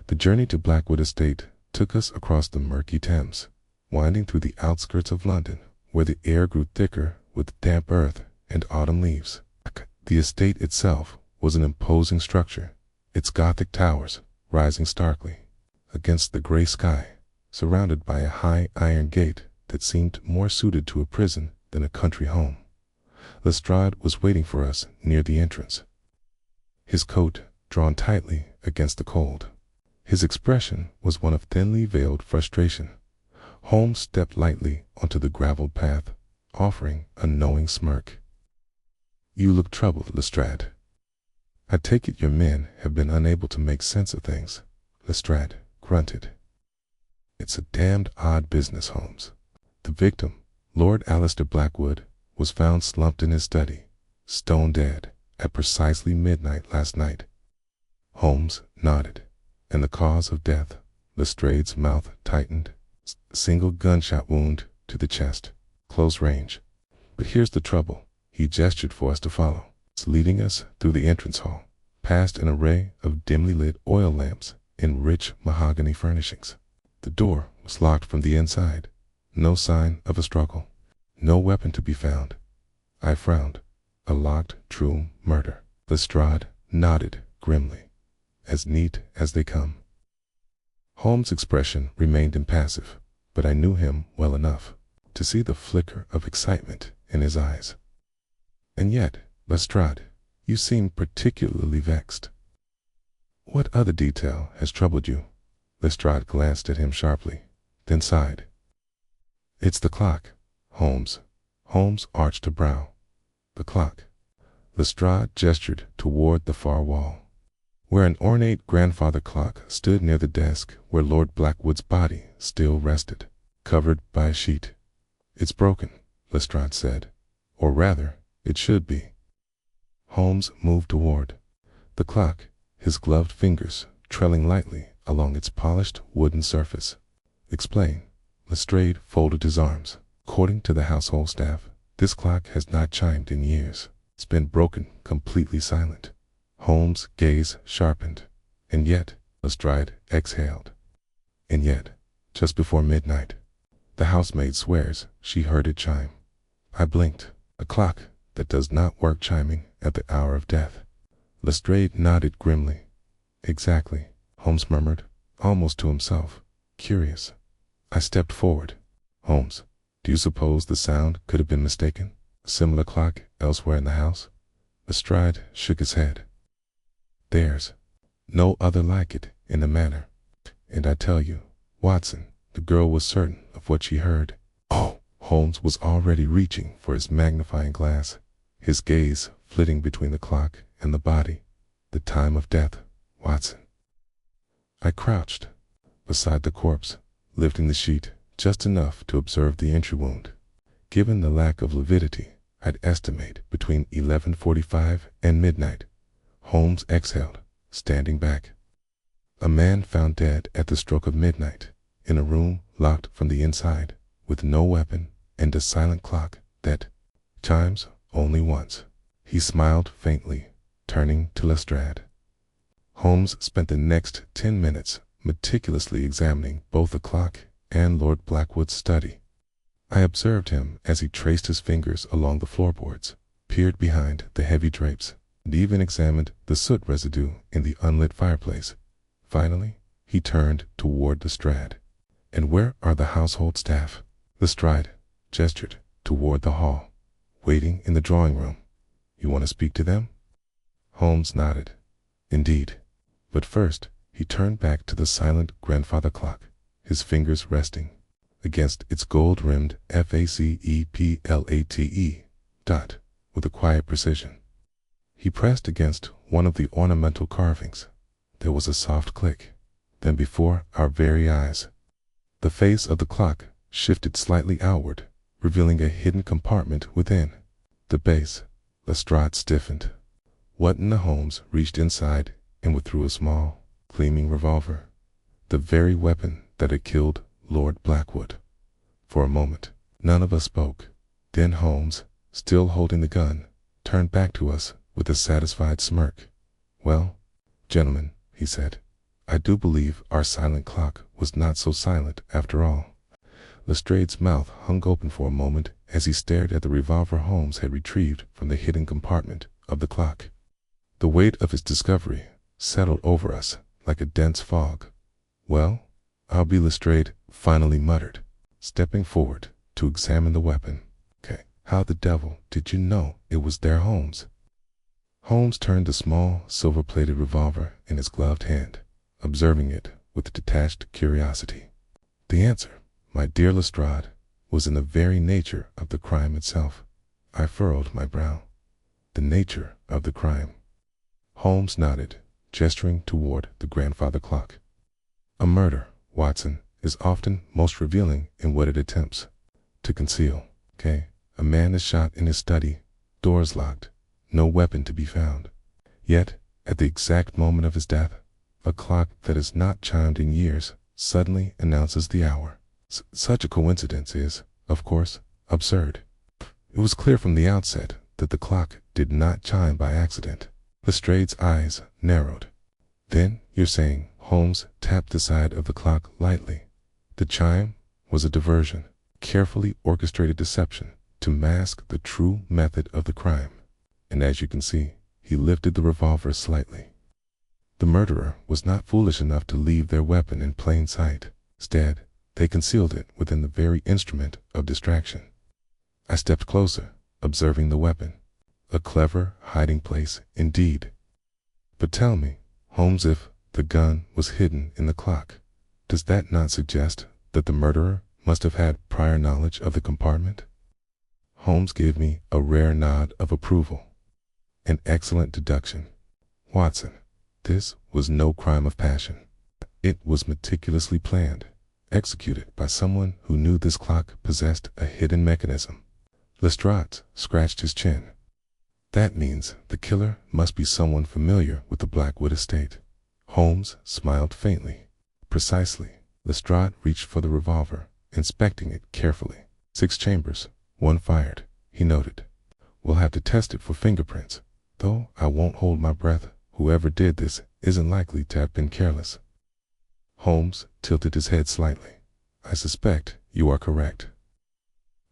The journey to Blackwood Estate took us across the murky Thames, winding through the outskirts of London, where the air grew thicker with damp earth and autumn leaves. The estate itself was an imposing structure, its Gothic towers rising starkly against the gray sky, surrounded by a high iron gate that seemed more suited to a prison than a country home. Lestrade was waiting for us near the entrance, his coat drawn tightly against the cold. His expression was one of thinly veiled frustration. Holmes stepped lightly onto the graveled path, offering a knowing smirk. "You look troubled, Lestrade. I take it your men have been unable to make sense of things." Lestrade grunted. "It's a damned odd business, Holmes. The victim, Lord Alistair Blackwood, was found slumped in his study, stone dead, at precisely midnight last night." Holmes nodded. "And the cause of death?" Lestrade's mouth tightened. "Single gunshot wound to the chest, close range. But here's the trouble." He gestured for us to follow, leading us through the entrance hall, past an array of dimly lit oil lamps in rich mahogany furnishings. The door was locked from the inside. No sign of a struggle. No weapon to be found. I frowned. A locked, true murder. Lestrade nodded grimly. "As neat as they come." Holmes' expression remained impassive, but I knew him well enough to see the flicker of excitement in his eyes. "And yet, Lestrade, you seem particularly vexed. What other detail has troubled you?" Lestrade glanced at him sharply, then sighed. "It's the clock, Holmes." Holmes arched a brow. "The clock." Lestrade gestured toward the far wall, where an ornate grandfather clock stood near the desk where Lord Blackwood's body still rested, covered by a sheet. "It's broken," Lestrade said. "Or rather, it should be." Holmes moved toward the clock, his gloved fingers trailing lightly along its polished wooden surface. "Explain." Lestrade folded his arms. "According to the household staff, this clock has not chimed in years. It's been broken, completely silent." Holmes' gaze sharpened. "And yet," Lestrade exhaled. "And yet, just before midnight, the housemaid swears she heard it chime." I blinked. "A clock that does not work chiming at the hour of death." Lestrade nodded grimly. "Exactly," Holmes murmured, almost to himself. "Curious." I stepped forward. "Holmes, do you suppose the sound could have been mistaken? A similar clock elsewhere in the house?" Lestrade shook his head. "There's no other like it in the manor. And I tell you, Watson, the girl was certain of what she heard." "Oh!" Holmes was already reaching for his magnifying glass, his gaze flitting between the clock and the body. "The time of death, Watson." I crouched beside the corpse, lifting the sheet just enough to observe the entry wound. Given the lack of lividity, I'd estimate between 11:45 and midnight. Holmes exhaled, standing back. "A man found dead at the stroke of midnight, in a room locked from the inside, with no weapon and a silent clock that chimes only once." He smiled faintly, turning to Lestrade. Holmes spent the next 10 minutes meticulously examining both the clock and Lord Blackwood's study. I observed him as he traced his fingers along the floorboards, peered behind the heavy drapes, and even examined the soot residue in the unlit fireplace. Finally, he turned toward Lestrade. "And where are the household staff?" Lestrade gestured toward the hall. "Waiting in the drawing room. You want to speak to them?" Holmes nodded. "Indeed." But first, he turned back to the silent grandfather clock, his fingers resting against its gold-rimmed FACEPLATE dot with a quiet precision. He pressed against one of the ornamental carvings. There was a soft click. Then before our very eyes, the face of the clock shifted slightly outward, revealing a hidden compartment within. The base. Lestrade stiffened. Watson Holmes reached inside and withdrew a small, gleaming revolver, the very weapon that had killed Lord Blackwood. For a moment, none of us spoke. Then Holmes, still holding the gun, turned back to us with a satisfied smirk. "Well, gentlemen," he said, I do believe our silent clock was not so silent after all. Lestrade's mouth hung open for a moment as he stared at the revolver Holmes had retrieved from the hidden compartment of the clock. The weight of his discovery settled over us like a dense fog. "Well, I'll be," Lestrade finally muttered, stepping forward to examine the weapon. "Okay, how the devil did you know it was there, Holmes?" Holmes turned the small, silver-plated revolver in his gloved hand, observing it with detached curiosity. "The answer, my dear Lestrade, was in the very nature of the crime itself." I furrowed my brow. "The nature of the crime?" Holmes nodded, gesturing toward the grandfather clock. "A murder, Watson, is often most revealing in what it attempts to conceal. Okay, a man is shot in his study, doors locked, no weapon to be found. Yet, at the exact moment of his death, a clock that has not chimed in years suddenly announces the hour. Such a coincidence is, of course, absurd. It was clear from the outset that the clock did not chime by accident." Lestrade's eyes narrowed. "Then you're saying," Holmes tapped the side of the clock lightly, "the chime was a diversion, carefully orchestrated deception to mask the true method of the crime." And as you can see, he lifted the revolver slightly. "The murderer was not foolish enough to leave their weapon in plain sight. Instead, they concealed it within the very instrument of distraction." I stepped closer, observing the weapon. A clever hiding place indeed. "But tell me, Holmes, if the gun was hidden in the clock, does that not suggest that the murderer must have had prior knowledge of the compartment?" Holmes gave me a rare nod of approval. "An excellent deduction, Watson. This was no crime of passion. It was meticulously planned, executed by someone who knew this clock possessed a hidden mechanism." Lestrade scratched his chin. "That means the killer must be someone familiar with the Blackwood estate." Holmes smiled faintly. "Precisely." Lestrade reached for the revolver, inspecting it carefully. 6 chambers, 1 fired, he noted. "We'll have to test it for fingerprints, though I won't hold my breath. Whoever did this isn't likely to have been careless." Holmes tilted his head slightly. "I suspect you are correct.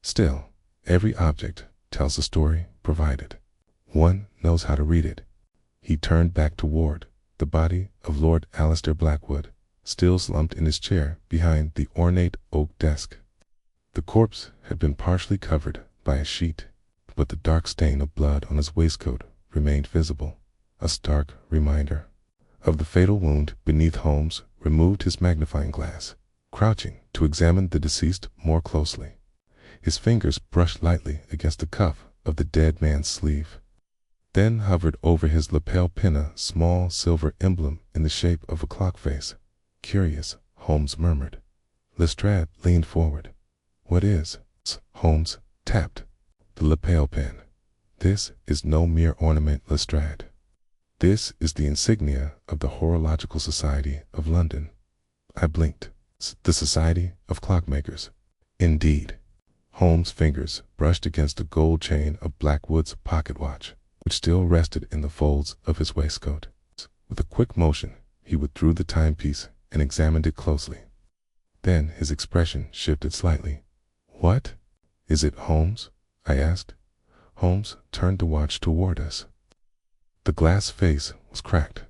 Still, every object tells a story, provided one knows how to read it." He turned back toward the body of Lord Alistair Blackwood, still slumped in his chair behind the ornate oak desk. The corpse had been partially covered by a sheet, but the dark stain of blood on his waistcoat remained visible, a stark reminder of the fatal wound beneath. Holmes removed his magnifying glass, crouching to examine the deceased more closely. His fingers brushed lightly against the cuff of the dead man's sleeve, then hovered over his lapel pin, a small silver emblem in the shape of a clock face. "Curious," Holmes murmured. Lestrade leaned forward. "What is?" Holmes tapped the lapel pin. "This is no mere ornament, Lestrade. This is the insignia of the Horological Society of London." I blinked. "The Society of Clockmakers?" "Indeed." Holmes' fingers brushed against the gold chain of Blackwood's pocket watch, which still rested in the folds of his waistcoat. With a quick motion, he withdrew the timepiece and examined it closely. Then his expression shifted slightly. "What is it, Holmes?" I asked. Holmes turned the watch toward us. The glass face was cracked,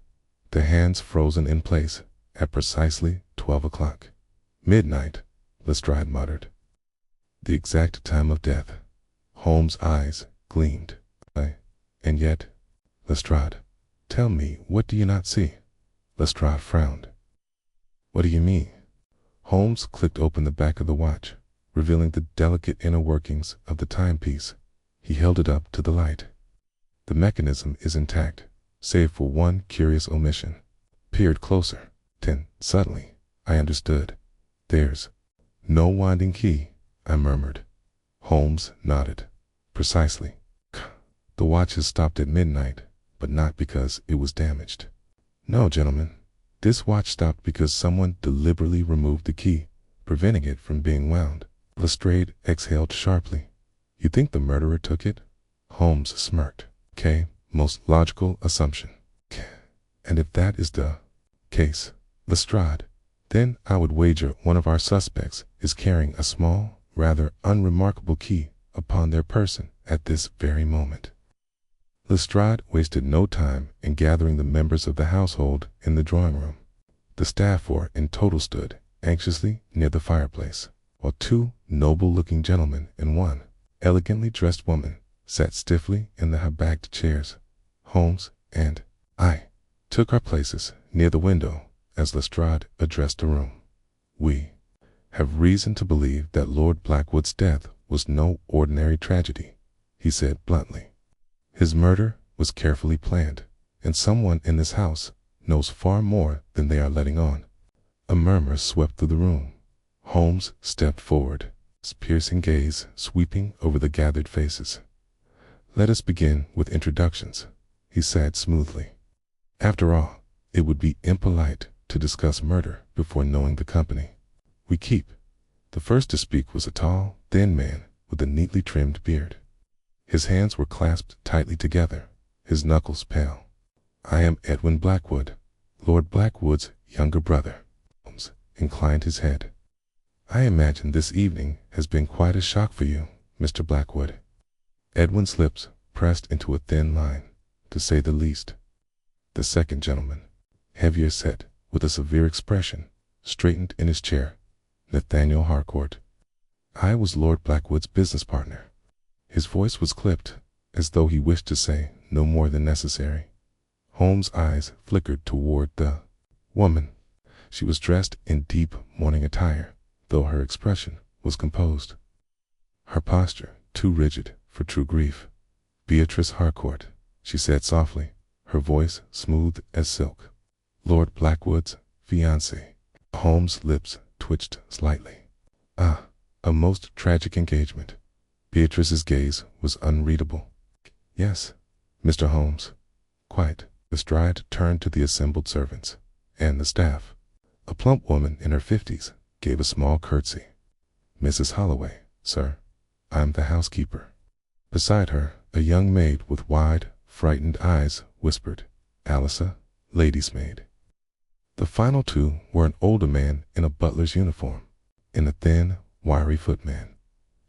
the hands frozen in place at precisely 12 o'clock. "Midnight," Lestrade muttered. "The exact time of death." Holmes' eyes gleamed. "And yet, Lestrade, tell me, what do you not see?" Lestrade frowned. "What do you mean?" Holmes clicked open the back of the watch, revealing the delicate inner workings of the timepiece. He held it up to the light. "The mechanism is intact, save for one curious omission." Peered closer. Then, suddenly, I understood. "There's no winding key," I murmured. Holmes nodded. "Precisely. The watch has stopped at midnight, but not because it was damaged. No, gentlemen, this watch stopped because someone deliberately removed the key, preventing it from being wound." Lestrade exhaled sharply. "You think the murderer took it?" Holmes smirked. "Okay, most logical assumption. And if that is the case, Lestrade. Then I would wager one of our suspects is carrying a small, rather unremarkable key upon their person at this very moment. Lestrade wasted no time in gathering the members of the household in the drawing room. The staff were in total stood anxiously near the fireplace, while two noble-looking gentlemen and one elegantly dressed woman sat stiffly in the high-backed chairs. Holmes and I took our places near the window as Lestrade addressed the room. We have reason to believe that Lord Blackwood's death was no ordinary tragedy, he said bluntly. His murder was carefully planned, and someone in this house knows far more than they are letting on. A murmur swept through the room. Holmes stepped forward, his piercing gaze sweeping over the gathered faces. "Let us begin with introductions," he said smoothly. "After all, it would be impolite to discuss murder before knowing the company we keep." The first to speak was a tall, thin man with a neatly trimmed beard. His hands were clasped tightly together, his knuckles pale. "I am Edwin Blackwood, Lord Blackwood's younger brother." Holmes inclined his head. "I imagine this evening has been quite a shock for you, Mr. Blackwood." Edwin's lips pressed into a thin line, to say the least. The second gentleman, heavier set, with a severe expression, straightened in his chair. "Nathaniel Harcourt. I was Lord Blackwood's business partner." His voice was clipped, as though he wished to say no more than necessary. Holmes' eyes flickered toward the woman. She was dressed in deep mourning attire, though her expression was composed. Her posture too rigid for true grief. "Beatrice Harcourt," she said softly, her voice smooth as silk. "Lord Blackwood's fiancée." Holmes' lips twitched slightly. "Ah, a most tragic engagement." Beatrice's gaze was unreadable. "Yes, Mr. Holmes, quite." Lestrade turned to the assembled servants and the staff. A plump woman in her 50s gave a small curtsy. "Mrs. Holloway, sir. I'm the housekeeper." Beside her, a young maid with wide, frightened eyes whispered, "Alissa, lady's maid." The final two were an older man in a butler's uniform, and a thin, wiry footman.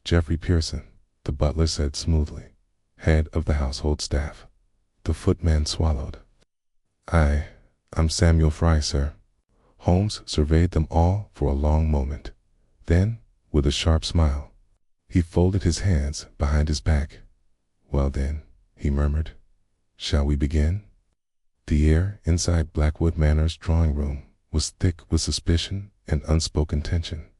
"Geoffrey Pearson," the butler said smoothly, "head of the household staff." The footman swallowed. I'm Samuel Fry, sir." Holmes surveyed them all for a long moment. Then, with a sharp smile, he folded his hands behind his back. "Well then," he murmured, "shall we begin?" The air inside Blackwood Manor's drawing room was thick with suspicion and unspoken tension.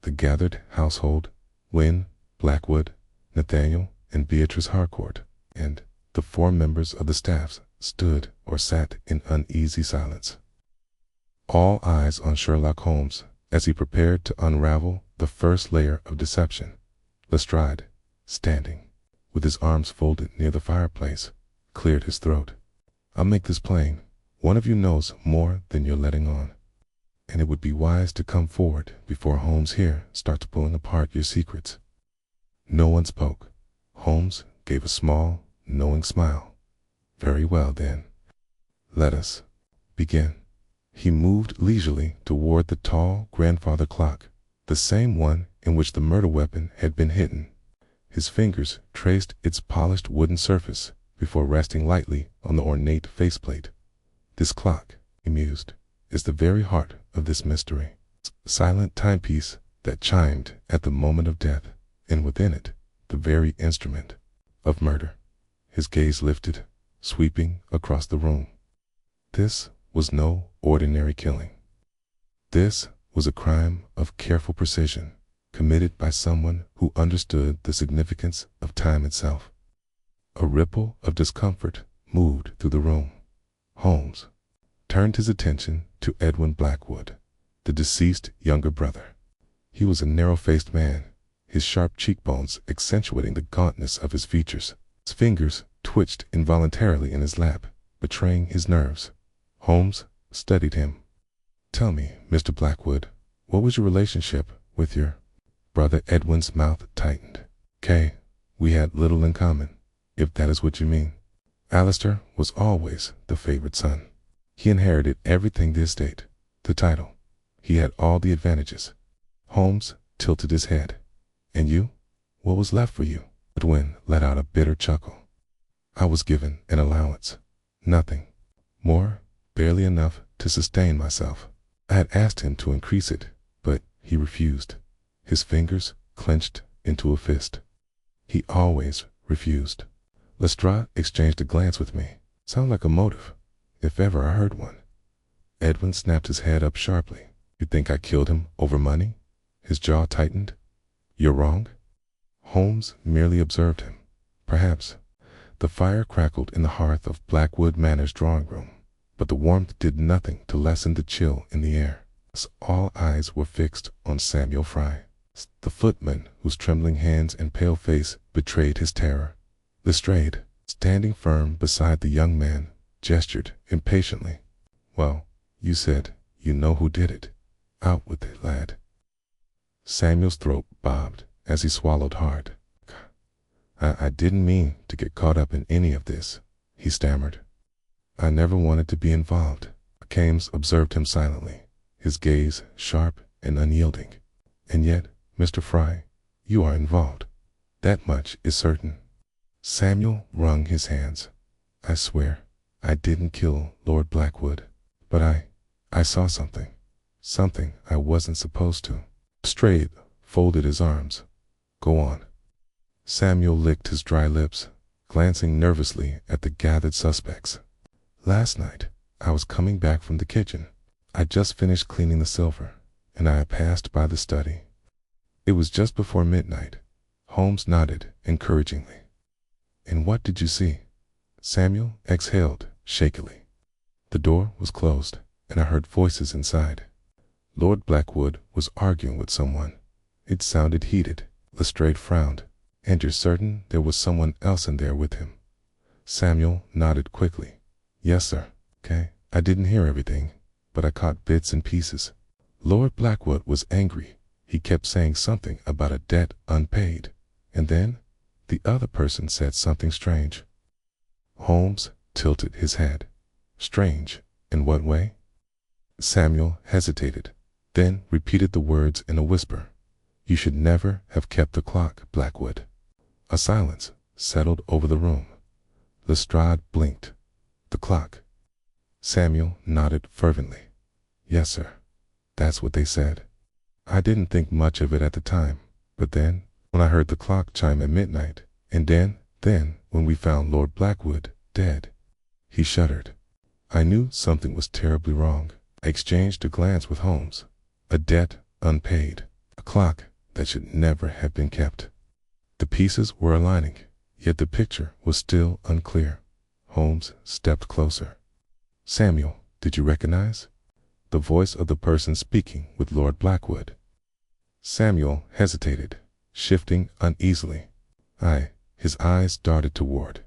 The gathered household, Wynne, Blackwood, Nathaniel, and Beatrice Harcourt, and the four members of the staff stood or sat in uneasy silence. All eyes on Sherlock Holmes as he prepared to unravel the first layer of deception. Lestrade, standing, with his arms folded near the fireplace, cleared his throat. "I'll make this plain. One of you knows more than you're letting on, and it would be wise to come forward before Holmes here starts pulling apart your secrets." No one spoke. Holmes gave a small, knowing smile. "Very well, then. Let us begin." He moved leisurely toward the tall grandfather clock, the same one in which the murder weapon had been hidden. His fingers traced its polished wooden surface before resting lightly on the ornate faceplate. "This clock," he mused, "is the very heart of this mystery. Silent timepiece that chimed at the moment of death, and within it, the very instrument of murder." His gaze lifted, sweeping across the room. This was no ordinary killing. This was a crime of careful precision, committed by someone who understood the significance of time itself. A ripple of discomfort moved through the room. Holmes turned his attention to Edwin Blackwood, the deceased younger brother. He was a narrow-faced man, his sharp cheekbones accentuating the gauntness of his features. His fingers twitched involuntarily in his lap, betraying his nerves. Holmes studied him. "Tell me, Mr. Blackwood, what was your relationship with your brother?" Edwin's mouth tightened. We had little in common, if that is what you mean. Alistair was always the favorite son. He inherited everything the estate, the title. He had all the advantages. Holmes tilted his head. And you? What was left for you? Edwin let out a bitter chuckle. I was given an allowance. Nothing more, barely enough to sustain myself. I had asked him to increase it, but he refused. His fingers clenched into a fist. He always refused. Lestrade exchanged a glance with me. Sound like a motive, if ever I heard one. Edwin snapped his head up sharply. You think I killed him over money? His jaw tightened. You're wrong. Holmes merely observed him. Perhaps. The fire crackled in the hearth of Blackwood Manor's drawing room, but the warmth did nothing to lessen the chill in the air. All eyes were fixed on Samuel Fry, the footman whose trembling hands and pale face betrayed his terror. Lestrade, standing firm beside the young man, gestured impatiently. Well, you said you know who did it. Out with it, lad. Samuel's throat bobbed as he swallowed hard. I didn't mean to get caught up in any of this, he stammered. I never wanted to be involved. Kames observed him silently, his gaze sharp and unyielding. And yet, Mr. Fry, you are involved. That much is certain. Samuel wrung his hands. I swear, I didn't kill Lord Blackwood, but I saw something. Something I wasn't supposed to. Lestrade folded his arms. Go on. Samuel licked his dry lips, glancing nervously at the gathered suspects. Last night, I was coming back from the kitchen. I just finished cleaning the silver, and I passed by the study. It was just before midnight. Holmes nodded encouragingly. And what did you see? Samuel exhaled shakily. The door was closed, and I heard voices inside. Lord Blackwood was arguing with someone. It sounded heated. Lestrade frowned. And you're certain there was someone else in there with him? Samuel nodded quickly. Yes, sir. Okay. I didn't hear everything, but I caught bits and pieces. Lord Blackwood was angry. He kept saying something about a debt unpaid. And then the other person said something strange. Holmes tilted his head. Strange? In what way? Samuel hesitated, then repeated the words in a whisper. You should never have kept the clock, Blackwood. A silence settled over the room. Lestrade blinked. The clock. Samuel nodded fervently. Yes, sir. That's what they said. I didn't think much of it at the time, but then, when I heard the clock chime at midnight, and then, when we found Lord Blackwood dead, he shuddered. I knew something was terribly wrong. I exchanged a glance with Holmes. A debt unpaid. A clock that should never have been kept. The pieces were aligning, yet the picture was still unclear. Holmes stepped closer. Samuel, did you recognize? The voice of the person speaking with Lord Blackwood. Samuel hesitated, shifting uneasily. His eyes darted toward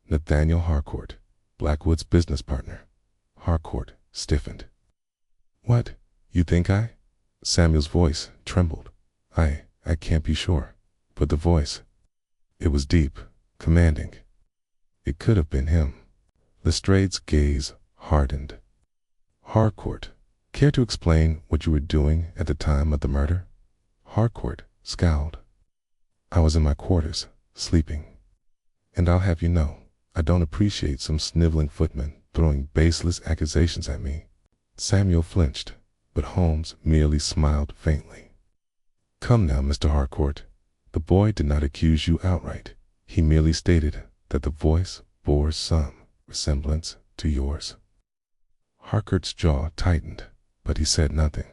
Nathaniel Harcourt, Blackwood's business partner. Harcourt stiffened. What, you think I? Samuel's voice trembled. I can't be sure, but the voice, it was deep, commanding. It could have been him. Lestrade's gaze hardened. Harcourt, care to explain what you were doing at the time of the murder? Harcourt scowled. I was in my quarters, sleeping. And I'll have you know, I don't appreciate some sniveling footman throwing baseless accusations at me. Samuel flinched, but Holmes merely smiled faintly. Come now, Mr. Harcourt. The boy did not accuse you outright. He merely stated that the voice bore some resemblance to yours. Harcourt's jaw tightened, but he said nothing.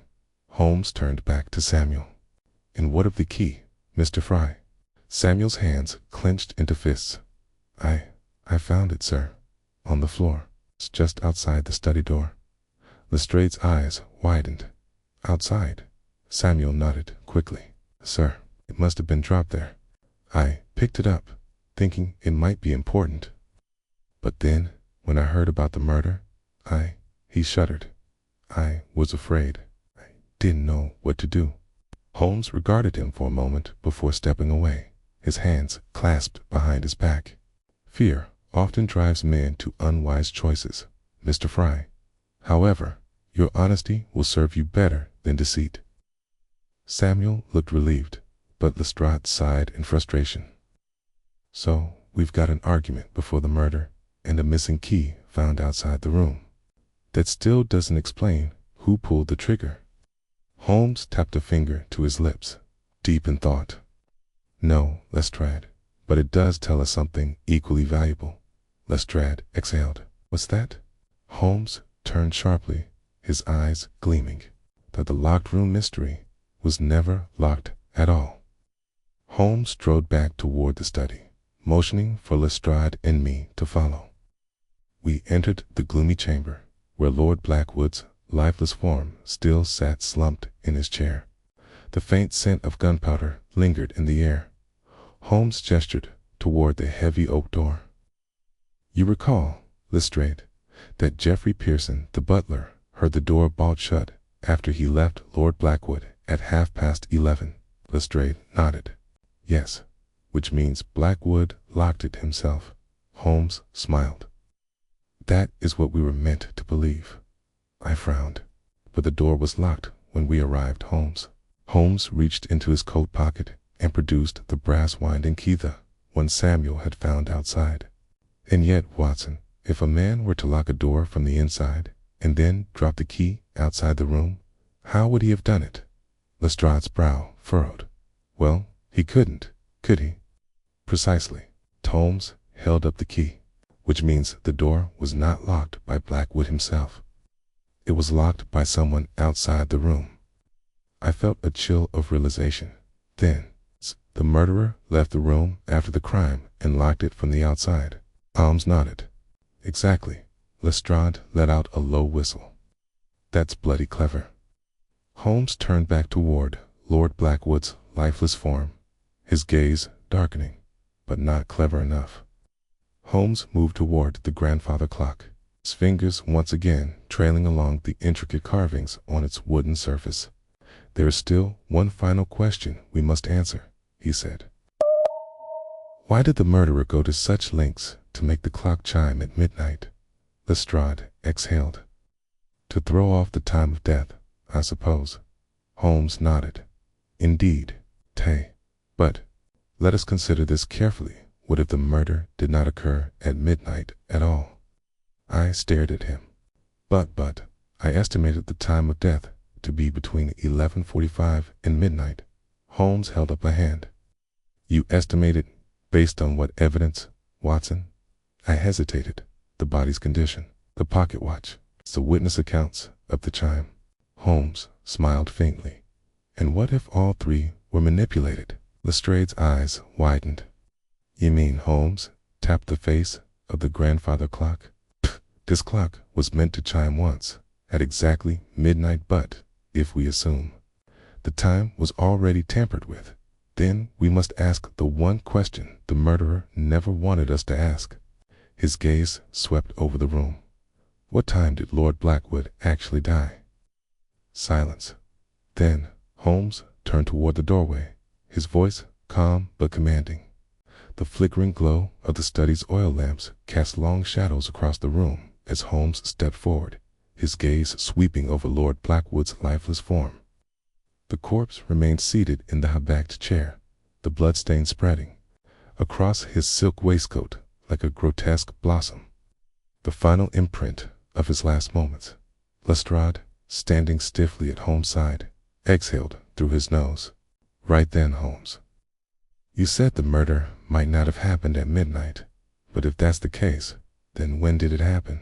Holmes turned back to Samuel. And what of the key, Mr. Fry? Samuel's hands clenched into fists. I found it, sir, on the floor. It's just outside the study door. Lestrade's eyes widened. Outside? Samuel nodded quickly. Sir, it must have been dropped there. I picked it up, thinking it might be important. But then, when I heard about the murder, he shuddered. I was afraid. I didn't know what to do. Holmes regarded him for a moment before stepping away, his hands clasped behind his back. Fear often drives men to unwise choices, Mr. Fry. However, Your honesty will serve you better than deceit. Samuel looked relieved, but Lestrade sighed in frustration. So, we've got an argument before the murder, and a missing key found outside the room. That still doesn't explain who pulled the trigger. Holmes tapped a finger to his lips, deep in thought. No, Lestrade, but it does tell us something equally valuable. Lestrade exhaled. What's that? Holmes turned sharply, his eyes gleaming. That the locked room mystery was never locked at all. Holmes strode back toward the study, motioning for Lestrade and me to follow. We entered the gloomy chamber, where Lord Blackwood's lifeless form still sat slumped in his chair. The faint scent of gunpowder lingered in the air. Holmes gestured toward the heavy oak door. You recall, Lestrade, that Geoffrey Pearson, the butler, heard the door bolt shut after he left Lord Blackwood at 11:30. Lestrade nodded. Yes, which means Blackwood locked it himself. Holmes smiled. That is what we were meant to believe. I frowned, but the door was locked when we arrived, Holmes. Holmes reached into his coat pocket and produced the brass winding key, the one Samuel had found outside. And yet, Watson, if a man were to lock a door from the inside and then drop the key outside the room, how would he have done it? Lestrade's brow furrowed. Well, he couldn't, could he? Precisely. Holmes held up the key, which means the door was not locked by Blackwood himself. It was locked by someone outside the room. I felt a chill of realization. Then, the murderer left the room after the crime and locked it from the outside. Holmes nodded. Exactly. Lestrade let out a low whistle. That's bloody clever. Holmes turned back toward Lord Blackwood's lifeless form, his gaze darkening, but not clever enough. Holmes moved toward the grandfather clock, his fingers once again trailing along the intricate carvings on its wooden surface. There is still one final question we must answer, he said. Why did the murderer go to such lengths to make the clock chime at midnight? Lestrade exhaled. To throw off the time of death, I suppose. Holmes nodded. Indeed, but let us consider this carefully. What if the murder did not occur at midnight at all? I stared at him. But, I estimated the time of death to be between 11:45 and midnight. Holmes held up a hand. You estimated based on what evidence, Watson? I hesitated. The body's condition, the pocket watch, the witness accounts of the chime. Holmes smiled faintly. And what if all three were manipulated? Lestrade's eyes widened. You mean Holmes tapped the face of the grandfather clock? This clock was meant to chime once, at exactly midnight, but, if we assume the time was already tampered with, then we must ask the one question the murderer never wanted us to ask. His gaze swept over the room. What time did Lord Blackwood actually die? Silence. Then Holmes turned toward the doorway, his voice calm but commanding. The flickering glow of the study's oil lamps cast long shadows across the room as Holmes stepped forward, his gaze sweeping over Lord Blackwood's lifeless form. The corpse remained seated in the high-backed chair, the bloodstain spreading across his silk waistcoat like a grotesque blossom, the final imprint of his last moments. Lestrade, standing stiffly at Holmes' side, exhaled through his nose. Right then, Holmes. You said the murder might not have happened at midnight, but if that's the case, then when did it happen?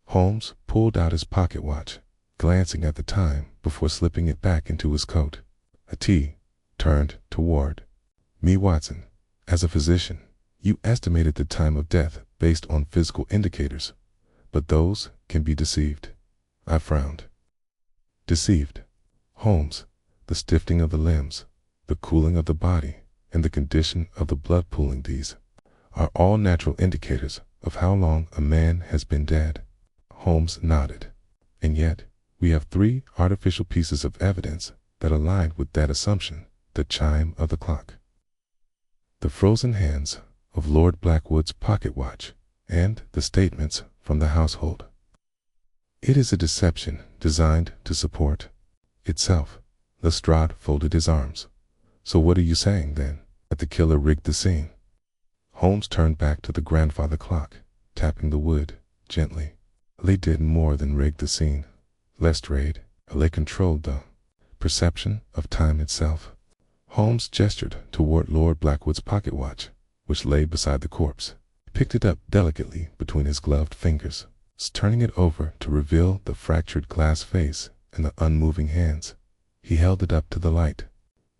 Holmes pulled out his pocket watch, glancing at the time before slipping it back into his coat. A T turned toward me. Watson, as a physician, you estimated the time of death based on physical indicators, but those can be deceived. I frowned. Deceived? Holmes, the stiffening of the limbs, the cooling of the body, and the condition of the blood pooling, these are all natural indicators of how long a man has been dead. Holmes nodded. And yet, we have three artificial pieces of evidence that align with that assumption: the chime of the clock, the frozen hands of Lord Blackwood's pocket watch, and the statements from the household. It is a deception designed to support itself. Lestrade folded his arms. So what are you saying, then? That the killer rigged the scene? Holmes turned back to the grandfather clock, tapping the wood gently. They did more than rig the scene, Lestrade. They controlled the perception of time itself. Holmes gestured toward Lord Blackwood's pocket watch, which lay beside the corpse. He picked it up delicately between his gloved fingers, turning it over to reveal the fractured glass face and the unmoving hands. He held it up to the light.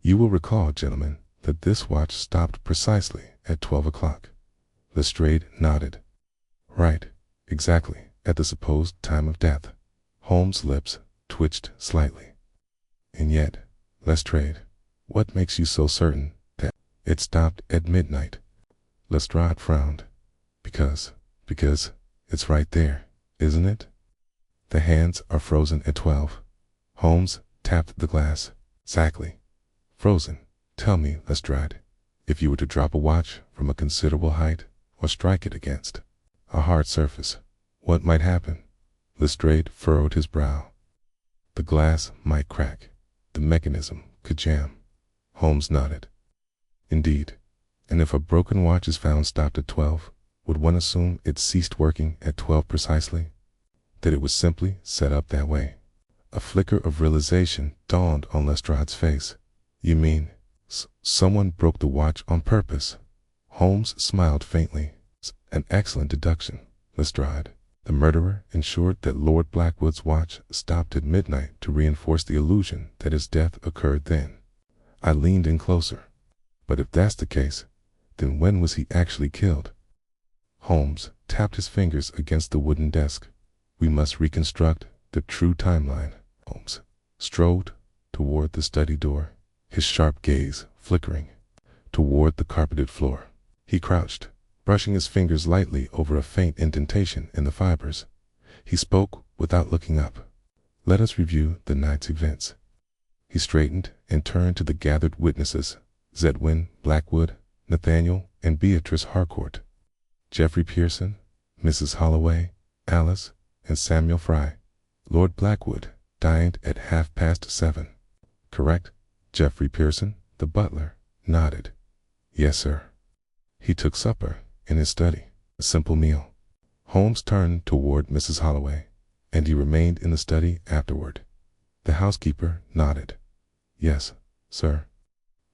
You will recall, gentlemen, that this watch stopped precisely at 12 o'clock. Lestrade nodded. Right, exactly, at the supposed time of death. Holmes' lips twitched slightly. And yet, Lestrade, what makes you so certain that it stopped at midnight? Lestrade frowned. Because it's right there, isn't it? The hands are frozen at 12. Holmes tapped the glass. Exactly. Frozen. Tell me, Lestrade, if you were to drop a watch from a considerable height or strike it against a hard surface, what might happen? Lestrade furrowed his brow. The glass might crack. The mechanism could jam. Holmes nodded. Indeed. And if a broken watch is found stopped at 12, would one assume it ceased working at 12 precisely? That it was simply set up that way? A flicker of realization dawned on Lestrade's face. You mean, someone broke the watch on purpose? Holmes smiled faintly. An excellent deduction, Lestrade. The murderer ensured that Lord Blackwood's watch stopped at midnight to reinforce the illusion that his death occurred then. I leaned in closer. But if that's the case, then when was he actually killed? Holmes tapped his fingers against the wooden desk. We must reconstruct the true timeline. Holmes strode toward the study door, his sharp gaze flickering toward the carpeted floor. He crouched, brushing his fingers lightly over a faint indentation in the fibers. He spoke without looking up. Let us review the night's events. He straightened and turned to the gathered witnesses: Zedwin Blackwood, Nathaniel and Beatrice Harcourt, Geoffrey Pearson, Mrs. Holloway, Alice, and Samuel Fry. Lord Blackwood dined at 7:30. Correct? Geoffrey Pearson, the butler, nodded. Yes, sir. He took supper in his study, a simple meal. Holmes turned toward Mrs. Holloway, and he remained in the study afterward. The housekeeper nodded. Yes, sir.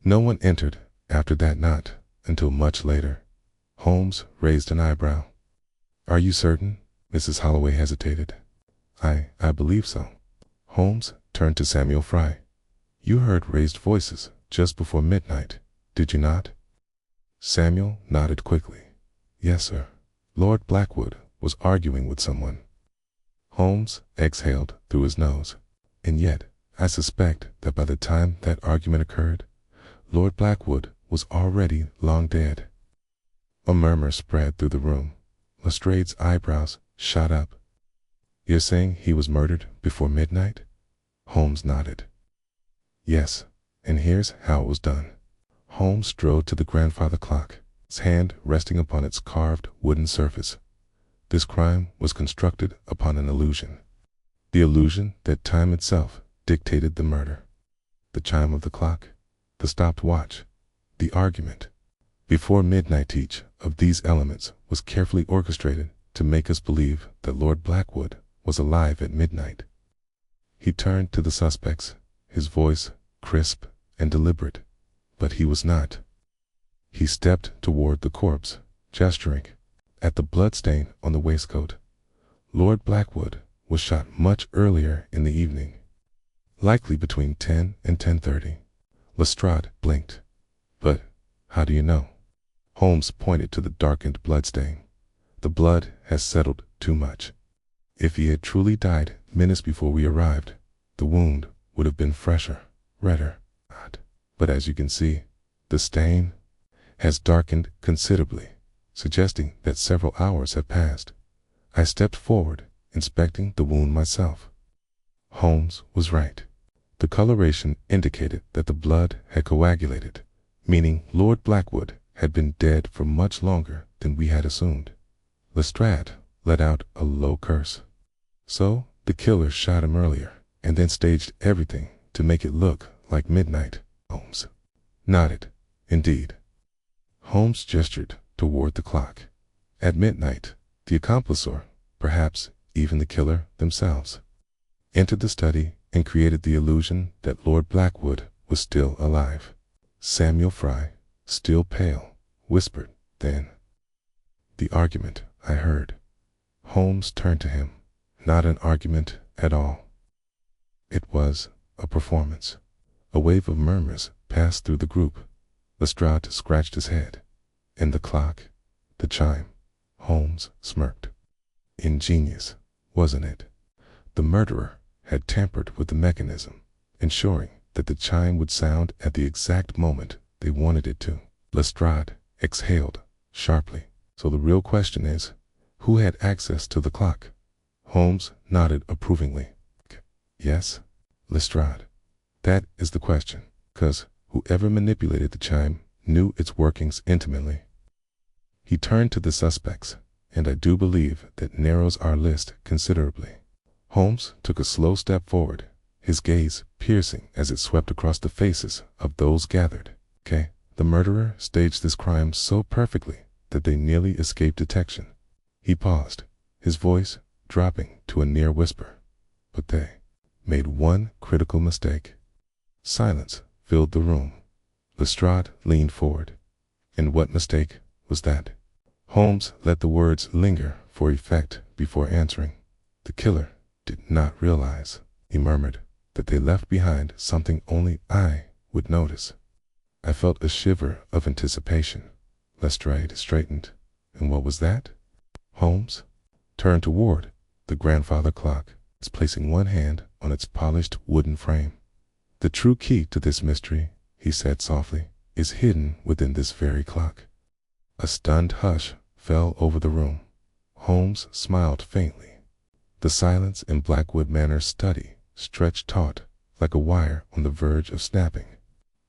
No one entered after that, not until much later. Holmes raised an eyebrow. Are you certain? Mrs. Holloway hesitated. I believe so. Holmes turned to Samuel Fry. You heard raised voices just before midnight, did you not? Samuel nodded quickly. Yes, sir. Lord Blackwood was arguing with someone. Holmes exhaled through his nose. And yet, I suspect that by the time that argument occurred, Lord Blackwood was already long dead. A murmur spread through the room. Lestrade's eyebrows shot up. You're saying he was murdered before midnight? Holmes nodded. Yes, and here's how it was done. Holmes strode to the grandfather clock, his hand resting upon its carved wooden surface. This crime was constructed upon an illusion. The illusion that time itself dictated the murder. The chime of the clock, the stopped watch, the argument. Before midnight, each of these elements was carefully orchestrated to make us believe that Lord Blackwood was alive at midnight. He turned to the suspects, his voice crisp and deliberate, but he was not. He stepped toward the corpse, gesturing at the bloodstain on the waistcoat. Lord Blackwood was shot much earlier in the evening, likely between 10 and 10:30. Lestrade blinked. But how do you know? Holmes pointed to the darkened bloodstain. The blood has settled too much. If he had truly died minutes before we arrived, the wound would have been fresher, redder. But as you can see, the stain has darkened considerably, suggesting that several hours have passed. I stepped forward, inspecting the wound myself. Holmes was right. The coloration indicated that the blood had coagulated, meaning Lord Blackwood had been dead for much longer than we had assumed. Lestrade let out a low curse. So The killer shot him earlier, and then staged everything to make it look like midnight. Holmes nodded. Indeed. Holmes gestured toward the clock. At midnight, the accomplice, or perhaps even the killer themselves, entered the study and created the illusion that Lord Blackwood was still alive. Samuel Fry, still pale, whispered, "Then." "The argument I heard." Holmes turned to him. "Not an argument at all. It was a performance." A wave of murmurs passed through the group. Lestrade scratched his head. "And the clock, the chime." Holmes smirked. "Ingenious, wasn't it? The murderer had tampered with the mechanism, ensuring that the chime would sound at the exact moment they wanted it to." Lestrade exhaled sharply. "So the real question is, who had access to the clock?" Holmes nodded approvingly. "Yes, Lestrade. That is the question, 'cause whoever manipulated the chime knew its workings intimately." He turned to the suspects, and I do believe that narrows our list considerably. Holmes took a slow step forward, his gaze piercing as it swept across the faces of those gathered. The murderer staged this crime so perfectly that they nearly escaped detection." He paused, his voice dropping to a near whisper. "But they made one critical mistake." Silence filled the room. Lestrade leaned forward. "And what mistake was that?" Holmes let the words linger for effect before answering. "The killer did not realize," he murmured, "that they left behind something only I would notice." I felt a shiver of anticipation. Lestrade straightened. "And what was that?" Holmes turned toward the grandfather clock, placing one hand on its polished wooden frame. "The true key to this mystery," he said softly, "is hidden within this very clock." A stunned hush fell over the room. Holmes smiled faintly. The silence in Blackwood Manor's study stretched taut, like a wire on the verge of snapping.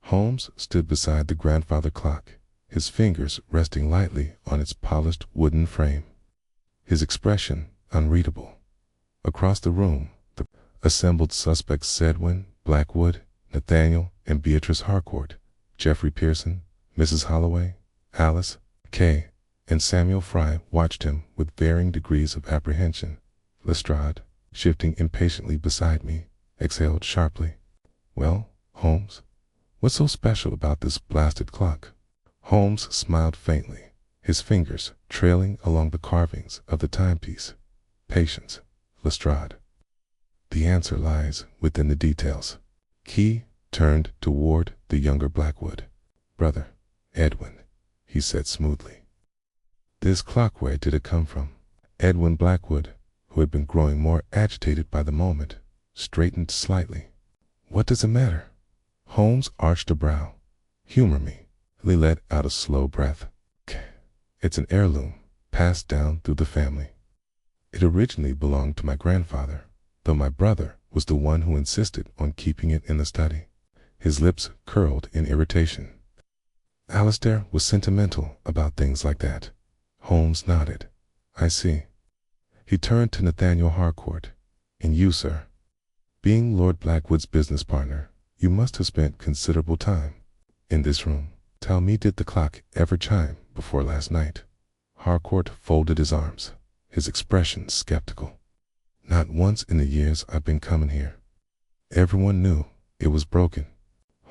Holmes stood beside the grandfather clock, his fingers resting lightly on its polished wooden frame, his expression unreadable. Across the room, the assembled suspects, Sedwin, Blackwood, Nathaniel and Beatrice Harcourt, Geoffrey Pearson, Mrs. Holloway, Alice, Kay, and Samuel Fry watched him with varying degrees of apprehension. Lestrade, shifting impatiently beside me, exhaled sharply. "Well, Holmes, what's so special about this blasted clock?" Holmes smiled faintly, his fingers trailing along the carvings of the timepiece. "Patience, Lestrade. The answer lies within the details." Key turned toward the younger Blackwood. "Brother Edwin," he said smoothly. "This clock, where did it come from?" Edwin Blackwood, who had been growing more agitated by the moment, straightened slightly. "What does it matter?" Holmes arched a brow. "Humor me." He let out a slow breath. "It's an heirloom, passed down through the family. It originally belonged to my grandfather, though my brother was the one who insisted on keeping it in the study." His lips curled in irritation. "Alistair was sentimental about things like that." Holmes nodded. "I see." He turned to Nathaniel Harcourt. "And you, sir? Being Lord Blackwood's business partner, you must have spent considerable time in this room. Tell me, did the clock ever chime before last night?" Harcourt folded his arms, his expression skeptical. "Not once in the years I've been coming here. Everyone knew it was broken."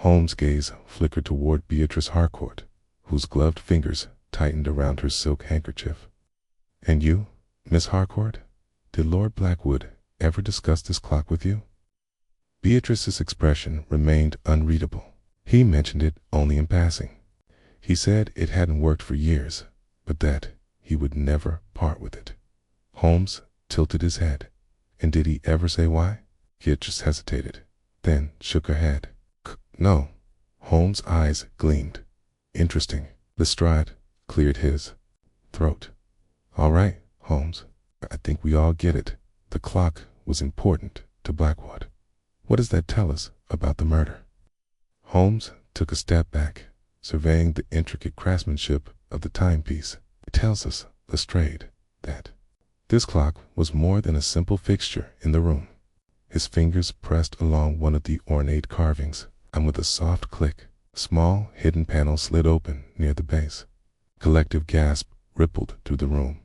Holmes' gaze flickered toward Beatrice Harcourt, whose gloved fingers tightened around her silk handkerchief. "And you, Miss Harcourt? Did Lord Blackwood ever discuss this clock with you?" Beatrice's expression remained unreadable. "He mentioned it only in passing. He said it hadn't worked for years, but that he would never part with it." Holmes tilted his head. "And did he ever say why?" Beatrice hesitated, then shook her head. "No." Holmes' eyes gleamed. "Interesting." Lestrade cleared his throat. "All right, Holmes, I think we all get it. The clock was important to Blackwood. What does that tell us about the murder?" Holmes took a step back, surveying the intricate craftsmanship of the timepiece. "It tells us, Lestrade, that This clock was more than a simple fixture in the room. His fingers pressed along one of the ornate carvings, and with a soft click, a small hidden panel slid open near the base. Collective gasp rippled through the room.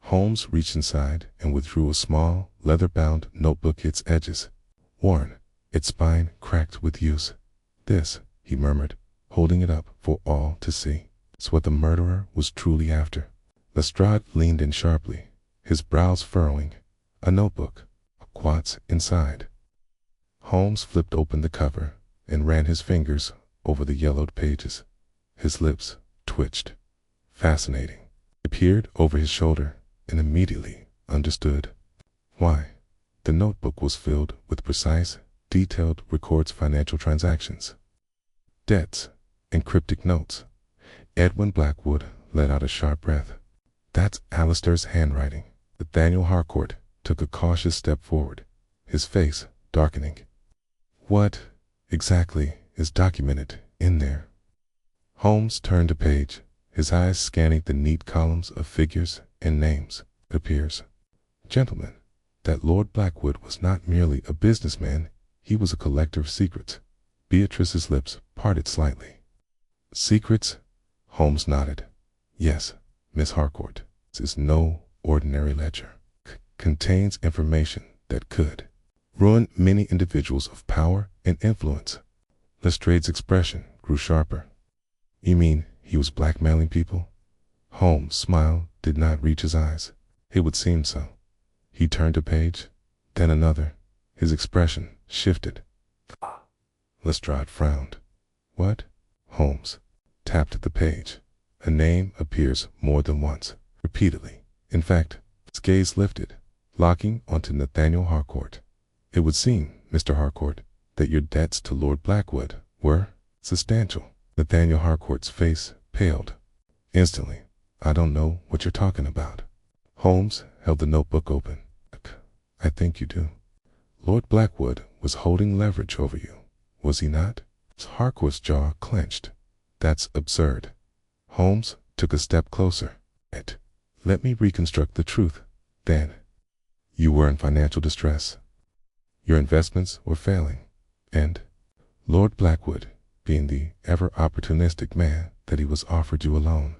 Holmes reached inside and withdrew a small, leather-bound notebook, its edges worn, its spine cracked with use. "This," he murmured, holding it up for all to see, "is what the murderer was truly after." Lestrade leaned in sharply, his brows furrowing. A notebook, a quartz inside. Holmes flipped open the cover and ran his fingers over the yellowed pages. His lips twitched. Fascinating. He peered over his shoulder and immediately understood why. The notebook was filled with precise, detailed records, financial transactions, debts, and cryptic notes. Edwin Blackwood let out a sharp breath. "That's Alistair's handwriting." Nathaniel Harcourt took a cautious step forward, his face darkening. "What exactly is documented in there?" Holmes turned a page, his eyes scanning the neat columns of figures and names. "It appears, gentlemen, that Lord Blackwood was not merely a businessman, he was a collector of secrets." Beatrice's lips parted slightly. "Secrets?" Holmes nodded. "Yes, Miss Harcourt. This is no ordinary ledger. Contains information that could ruin many individuals of power and influence." Lestrade's expression grew sharper. "You mean he was blackmailing people?" Holmes' smile did not reach his eyes. It would seem so. He turned a page, then another. His expression shifted. Lestrade frowned. "What?" Holmes tapped at the page. A name appears more than once, repeatedly. In fact, his gaze lifted, locking onto Nathaniel Harcourt. "It would seem, Mr. Harcourt, that your debts to Lord Blackwood were substantial." Nathaniel Harcourt's face paled. Instantly, "I don't know what you're talking about." Holmes held the notebook open. "I think you do. Lord Blackwood was holding leverage over you, was he not?" Harcourt's jaw clenched. "That's absurd." Holmes took a step closer. "Let me reconstruct the truth, then. You were in financial distress. Your investments were failing, and Lord Blackwood, being the ever opportunistic man that he was, offered you a loan."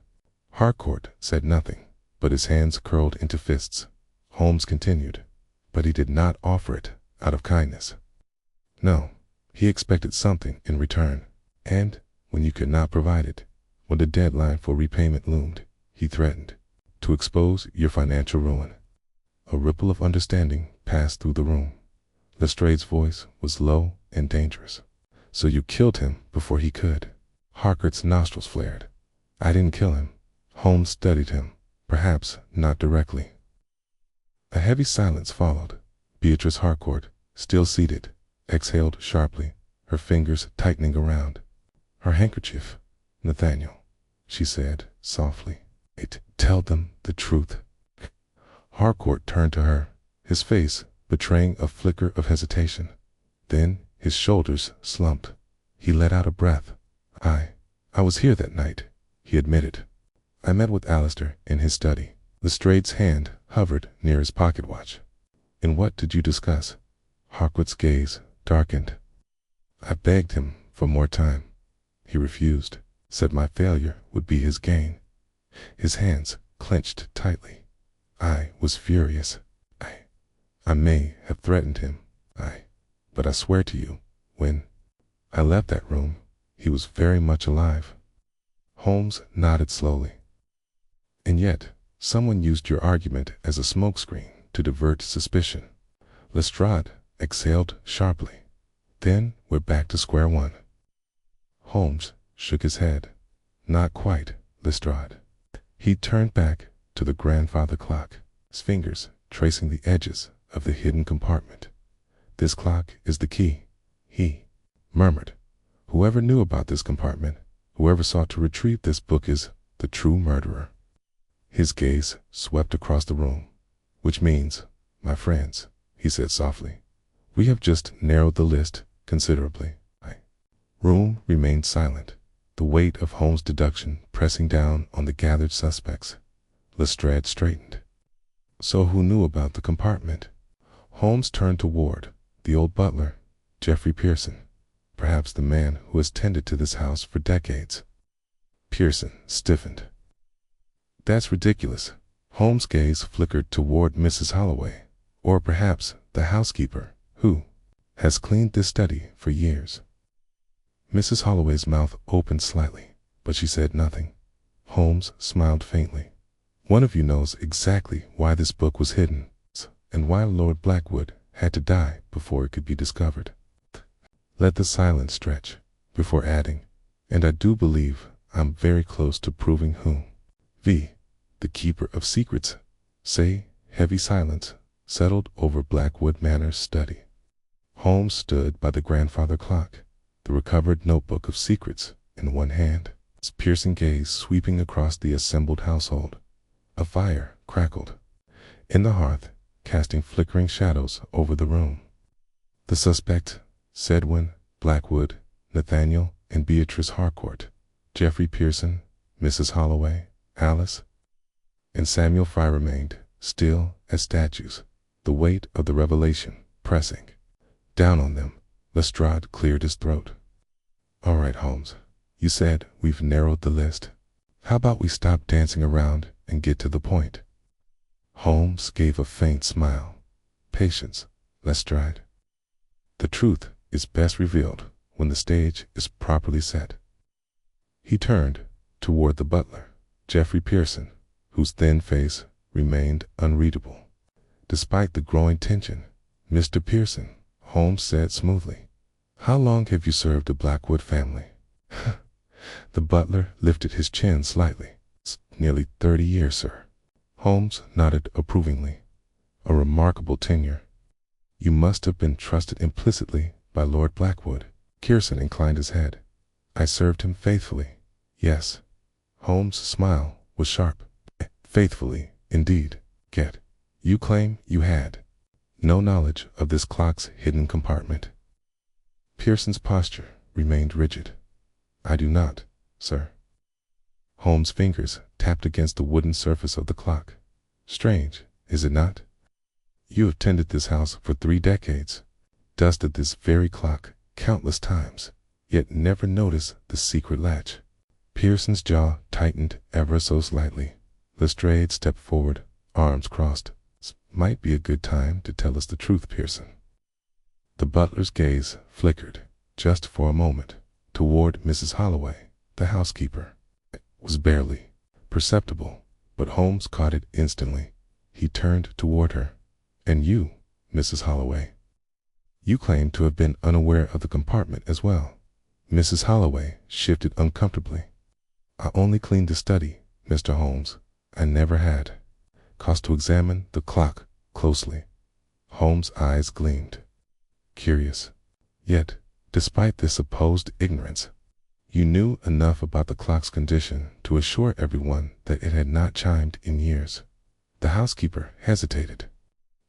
Harcourt said nothing, but his hands curled into fists. Holmes continued, "But he did not offer it out of kindness. No, he expected something in return, and when you could not provide it, when the deadline for repayment loomed, he threatened to expose your financial ruin." A ripple of understanding passed through the room. Lestrade's voice was low and dangerous. "So you killed him before he could?" Harcourt's nostrils flared. "I didn't kill him." Holmes studied him, perhaps not directly. A heavy silence followed. Beatrice Harcourt, still seated, exhaled sharply, her fingers tightening around her handkerchief. "Nathaniel," she said softly, "tell them the truth." Harcourt turned to her, his face betraying a flicker of hesitation. Then his shoulders slumped. He let out a breath. I was here that night," he admitted. "I met with Alistair in his study." Lestrade's hand hovered near his pocket watch. "And what did you discuss?" Harcourt's gaze darkened. "I begged him for more time. He refused, said my failure would be his gain." His hands clenched tightly. "I was furious. I may have threatened him. But I swear to you, when I left that room, he was very much alive." Holmes nodded slowly. "And yet, someone used your argument as a smokescreen to divert suspicion." Lestrade exhaled sharply. "Then we're back to square one." Holmes shook his head. "Not quite, Lestrade." He turned back to the grandfather clock, his fingers tracing the edges of the hidden compartment. "This clock is the key," he murmured. "Whoever knew about this compartment, whoever sought to retrieve this book is the true murderer." His gaze swept across the room. "Which means, my friends," he said softly, "we have just narrowed the list considerably." Room remained silent, the weight of Holmes' deduction pressing down on the gathered suspects. Lestrade straightened. So who knew about the compartment? Holmes turned toward the old butler, Geoffrey Pearson, perhaps the man who has tended to this house for decades. Pearson stiffened. That's ridiculous. Holmes' gaze flickered toward Mrs. Holloway, or perhaps the housekeeper, who has cleaned this study for years. Mrs. Holloway's mouth opened slightly, but she said nothing. Holmes smiled faintly. One of you knows exactly why this book was hidden, and why Lord Blackwood had to die before it could be discovered. Let the silence stretch, before adding, and I do believe I'm very close to proving who. The keeper of secrets. Say, heavy silence settled over Blackwood Manor's study. Holmes stood by the grandfather clock, the recovered notebook of secrets in one hand, his piercing gaze sweeping across the assembled household. A fire crackled in the hearth, casting flickering shadows over the room. The suspect, Sedwin, Blackwood, Nathaniel, and Beatrice Harcourt, Geoffrey Pearson, Mrs. Holloway, Alice, and Samuel Fry remained still as statues, the weight of the revelation pressing down on them. Lestrade cleared his throat. All right, Holmes, you said we've narrowed the list. How about we stop dancing around and get to the point? Holmes gave a faint smile. Patience, Lestrade. The truth is best revealed when the stage is properly set. He turned toward the butler, Geoffrey Pearson, whose thin face remained unreadable. Despite the growing tension, Mr. Pearson, Holmes said smoothly, how long have you served the Blackwood family? The butler lifted his chin slightly. Nearly 30 years, sir. Holmes nodded approvingly. A remarkable tenure. You must have been trusted implicitly by Lord Blackwood. Pearson inclined his head. I served him faithfully. Yes. Holmes' smile was sharp. Faithfully, indeed. Yet, you claim you had no knowledge of this clock's hidden compartment. Pearson's posture remained rigid. I do not, sir. Holmes' fingers tapped against the wooden surface of the clock. Strange, is it not? You have tended this house for 3 decades, dusted this very clock countless times, yet never noticed the secret latch. Pearson's jaw tightened ever so slightly. Lestrade stepped forward, arms crossed. Might be a good time to tell us the truth, Pearson. The butler's gaze flickered, just for a moment, toward Mrs. Holloway, the housekeeper. It was barely perceptible, but Holmes caught it instantly. He turned toward her. And you, Mrs. Holloway. You claim to have been unaware of the compartment as well. Mrs. Holloway shifted uncomfortably. I only cleaned the study, Mr. Holmes. I never had cause to examine the clock closely. Holmes' eyes gleamed. Curious. Yet, despite this supposed ignorance, you knew enough about the clock's condition to assure everyone that it had not chimed in years. The housekeeper hesitated.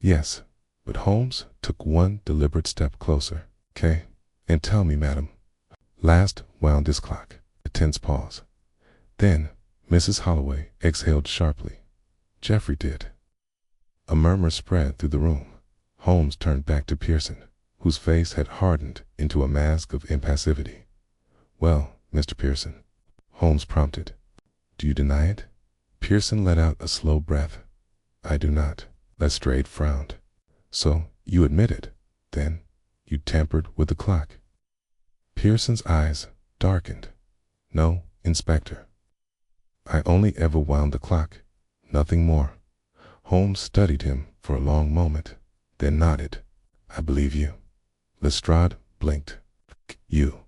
Yes, but Holmes took one deliberate step closer. Okay, and tell me, madam. Last wound this clock. A tense pause. Then, Mrs. Holloway exhaled sharply. Geoffrey did. A murmur spread through the room. Holmes turned back to Pearson, whose face had hardened into a mask of impassivity. Well, Mr. Pearson, Holmes prompted. Do you deny it? Pearson let out a slow breath. I do not. Lestrade frowned. So, you admit it, then? You tampered with the clock? Pearson's eyes darkened. No, Inspector. I only ever wound the clock, nothing more. Holmes studied him for a long moment, then nodded. I believe you. Lestrade blinked. You.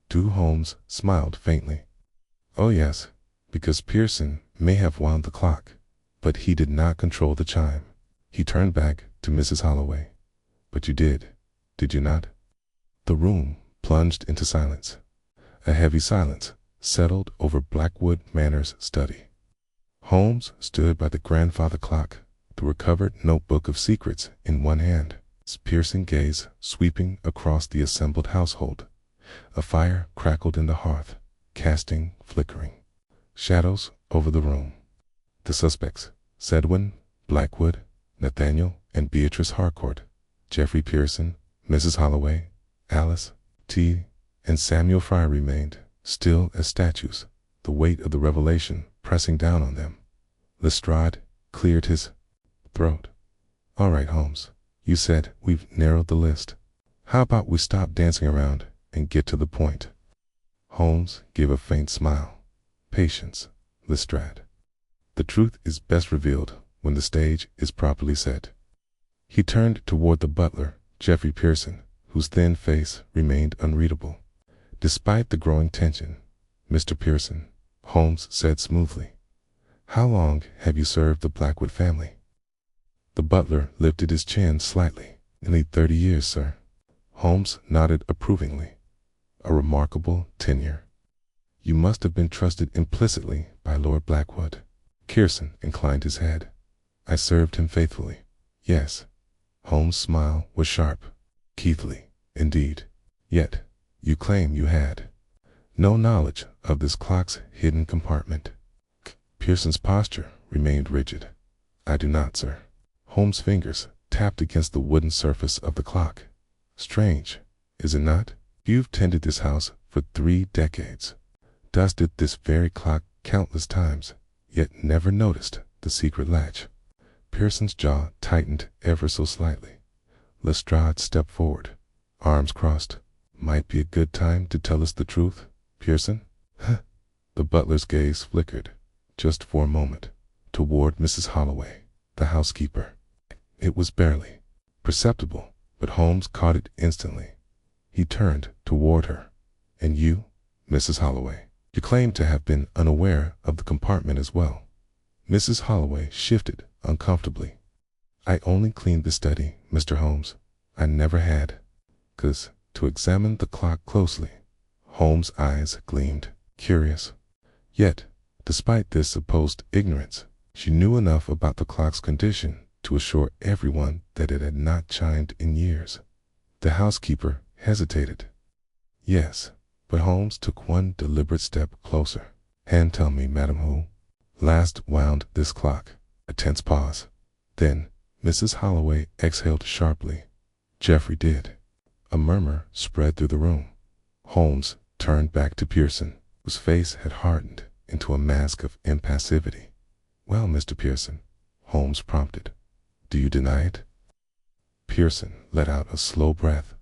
Do? Holmes smiled faintly. Oh yes, because Pearson may have wound the clock, but he did not control the chime. He turned back to Mrs. Holloway. But you did you not? The room plunged into silence. A heavy silence settled over Blackwood Manor's study. Holmes stood by the grandfather clock, the recovered notebook of secrets in one hand, his piercing gaze sweeping across the assembled household. A fire crackled in the hearth, casting flickering shadows over the room. The suspects, Sedwin, Blackwood, Nathaniel and Beatrice Harcourt, Jeffrey Pearson, Mrs. Holloway, Alice T., and Samuel Fry remained, still as statues, the weight of the revelation pressing down on them. Lestrade cleared his throat. "All right, Holmes, you said we've narrowed the list. How about we stop dancing around and get to the point?" Holmes gave a faint smile. "Patience, Lestrade. The truth is best revealed when the stage is properly set." He turned toward the butler, Jeffrey Pearson, whose thin face remained unreadable. "Despite the growing tension, Mr. Pearson," Holmes said smoothly, "how long have you served the Blackwood family?" The butler lifted his chin slightly. "Nearly 30 years, sir." Holmes nodded approvingly. "A remarkable tenure. You must have been trusted implicitly by Lord Blackwood." Pearson inclined his head. "I served him faithfully, yes." Holmes' smile was sharp. "Keithley, indeed. Yet, you claim you had no knowledge of this clock's hidden compartment." Pearson's posture remained rigid. "I do not, sir." Holmes' fingers tapped against the wooden surface of the clock. "Strange, is it not? You've tended this house for 3 decades, dusted this very clock countless times, yet never noticed the secret latch." Pearson's jaw tightened ever so slightly. Lestrade stepped forward, arms crossed. "Might be a good time to tell us the truth, Pearson?" The butler's gaze flickered, just for a moment, toward Mrs. Holloway, the housekeeper. It was barely perceptible, but Holmes caught it instantly. He turned toward her. "And you, Mrs. Holloway, you claim to have been unaware of the compartment as well." Mrs. Holloway shifted uncomfortably. "I only cleaned the study, Mr. Holmes. I never had cause to examine the clock closely." Holmes' eyes gleamed, curious. Yet, despite this supposed ignorance, she knew enough about the clock's condition to assure everyone that it had not chimed in years. The housekeeper hesitated. "Yes," but Holmes took one deliberate step closer. "And tell me, madam, who last wound this clock?" A tense pause. Then Mrs. Holloway exhaled sharply. "Geoffrey did." A murmur spread through the room. Holmes turned back to Pearson, whose face had hardened into a mask of impassivity. "Well, Mr. Pearson," Holmes prompted, "do you deny it?" Pearson let out a slow breath.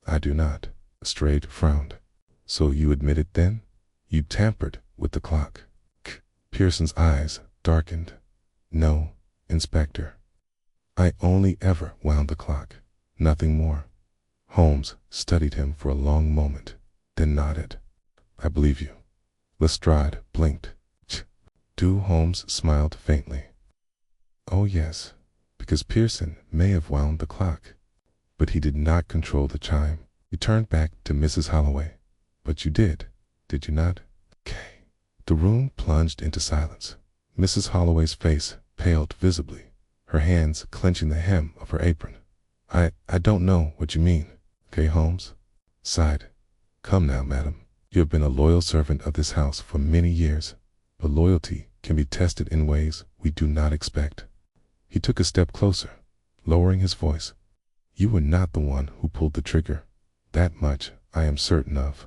"I do not." Lestrade frowned. "So you admit it then? You tampered with the clock?" Pearson's eyes darkened. "No, Inspector. I only ever wound the clock, nothing more." Holmes studied him for a long moment, then nodded. "I believe you." Lestrade blinked. "Do?" Holmes smiled faintly. "Oh yes, because Pearson may have wound the clock, but he did not control the chime." He turned back to Mrs. Holloway. "But you did you not?" The room plunged into silence. Mrs. Holloway's face paled visibly, her hands clenching the hem of her apron. I don't know what you mean." Holmes sighed. "Come now, madam. You have been a loyal servant of this house for many years, but loyalty can be tested in ways we do not expect." He took a step closer, lowering his voice. "You were not the one who pulled the trigger. That much I am certain of.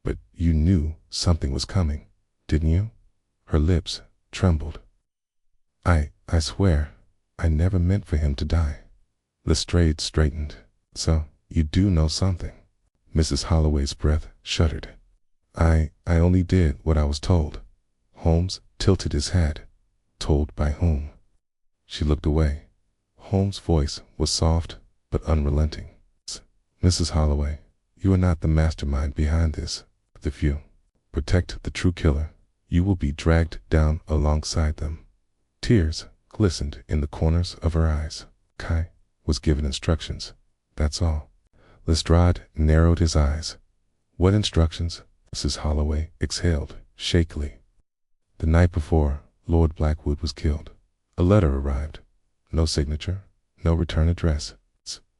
But you knew something was coming, didn't you?" Her lips trembled. I swear, I never meant for him to die." Lestrade straightened. "So, you do know something." Mrs. Holloway's breath shuddered. I only did what I was told." Holmes tilted his head. "Told by whom?" She looked away. Holmes' voice was soft but unrelenting. "Mrs. Holloway, you are not the mastermind behind this. If you protect the true killer, you will be dragged down alongside them." Tears glistened in the corners of her eyes. "Kai was given instructions, that's all." Lestrade narrowed his eyes. "What instructions?" Mrs. Holloway exhaled shakily. "The night before Lord Blackwood was killed, a letter arrived. No signature, no return address.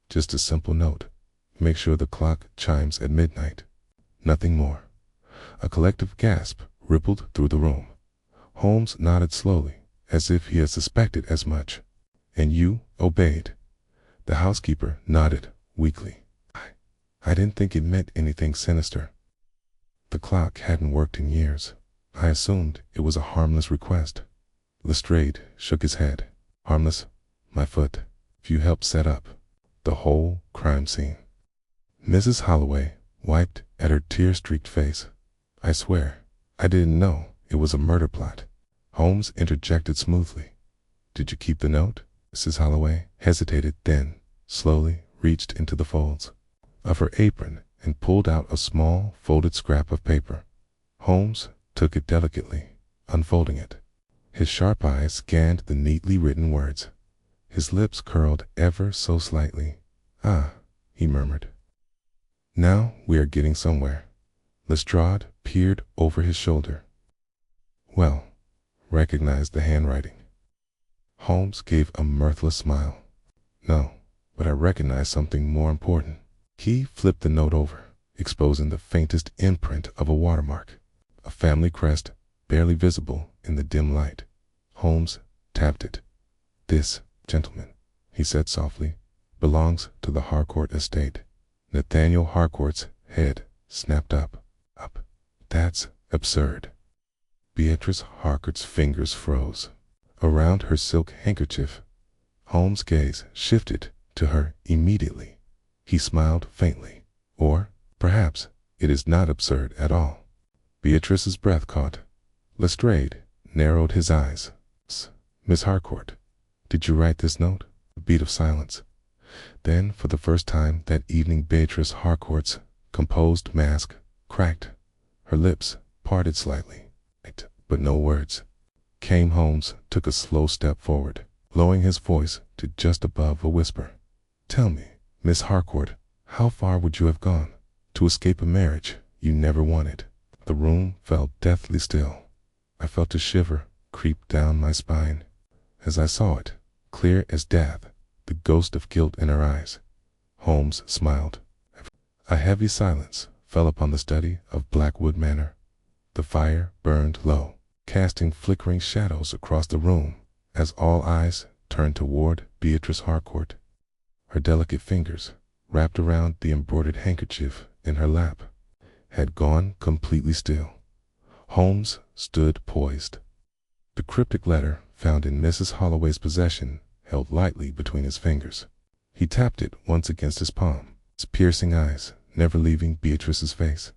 Just a simple note. Make sure the clock chimes at midnight. Nothing more." A collective gasp rippled through the room. Holmes nodded slowly, as if he had suspected as much. And you obeyed. The housekeeper nodded weakly. I didn't think it meant anything sinister. The clock hadn't worked in years. I assumed it was a harmless request. Lestrade shook his head. Harmless, my foot. If you helped set up the whole crime scene. Mrs. Holloway wiped at her tear-streaked face. I swear, I didn't know it was a murder plot. Holmes interjected smoothly. Did you keep the note? Mrs. Holloway hesitated, then slowly reached into the folds of her apron and pulled out a small folded scrap of paper. Holmes took it delicately, unfolding it. His sharp eyes scanned the neatly written words. His lips curled ever so slightly. Ah, he murmured. Now we are getting somewhere. Lestrade peered over his shoulder. Well, recognized the handwriting. Holmes gave a mirthless smile. No, but I recognize something more important. He flipped the note over, exposing the faintest imprint of a watermark, a family crest barely visible in the dim light. Holmes tapped it. This, gentleman, he said softly, belongs to the Harcourt estate. Nathaniel Harcourt's head snapped up. That's absurd. Beatrice Harcourt's fingers froze around her silk handkerchief. Holmes' gaze shifted to her immediately. He smiled faintly. Or, perhaps, it is not absurd at all. Beatrice's breath caught. Lestrade narrowed his eyes. Miss Harcourt, did you write this note? A beat of silence. Then, for the first time that evening, Beatrice Harcourt's composed mask cracked. Her lips parted slightly, but no words came. Holmes took a slow step forward, lowering his voice to just above a whisper. Tell me, Miss Harcourt, how far would you have gone to escape a marriage you never wanted? The room felt deathly still. I felt a shiver creep down my spine as I saw it, clear as death, the ghost of guilt in her eyes. Holmes smiled. A heavy silence fell upon the study of Blackwood Manor. The fire burned low, casting flickering shadows across the room as all eyes turned toward Beatrice Harcourt. Her delicate fingers, wrapped around the embroidered handkerchief in her lap, had gone completely still. Holmes stood poised. The cryptic letter found in Mrs. Holloway's possession held lightly between his fingers. He tapped it once against his palm, his piercing eyes never leaving Beatrice's face.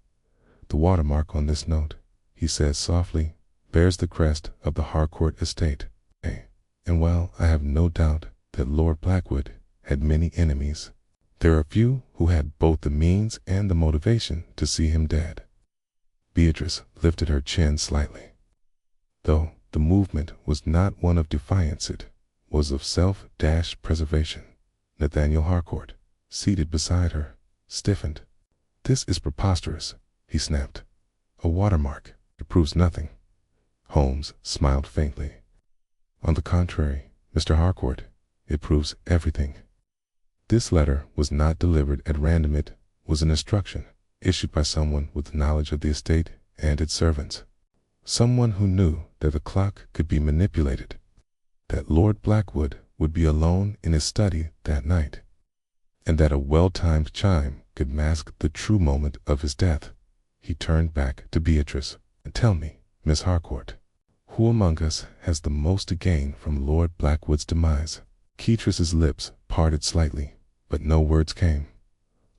The watermark on this note, he said softly, bears the crest of the Harcourt estate. And while I have no doubt that Lord Blackwood had many enemies, there are few who had both the means and the motivation to see him dead. Beatrice lifted her chin slightly, though the movement was not one of defiance, it was of self-preservation. Nathaniel Harcourt, seated beside her, stiffened. This is preposterous, he snapped. A watermark. It proves nothing. Holmes smiled faintly. On the contrary, Mr. Harcourt, it proves everything. This letter was not delivered at random. It was an instruction issued by someone with knowledge of the estate and its servants. Someone who knew that the clock could be manipulated, that Lord Blackwood would be alone in his study that night, and that a well-timed chime could mask the true moment of his death. He turned back to Beatrice. Tell me, Miss Harcourt, who among us has the most to gain from Lord Blackwood's demise? Beatrice's lips parted slightly, but no words came.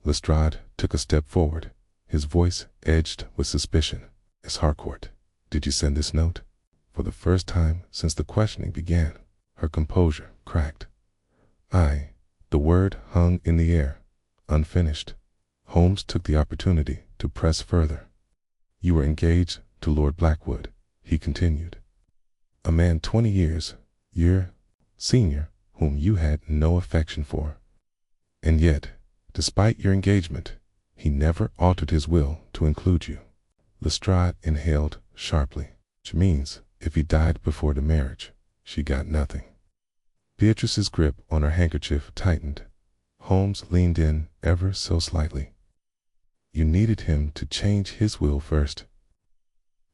Lestrade took a step forward, his voice edged with suspicion. Miss Harcourt, did you send this note? For the first time since the questioning began, her composure cracked. I. The word hung in the air, unfinished. Holmes took the opportunity to press further. You were engaged to Lord Blackwood, he continued. A man 20 years your senior, whom you had no affection for. And yet, despite your engagement, he never altered his will to include you. Lestrade inhaled sharply, which means if he died before the marriage, she got nothing. Beatrice's grip on her handkerchief tightened. Holmes leaned in ever so slightly. You needed him to change his will first.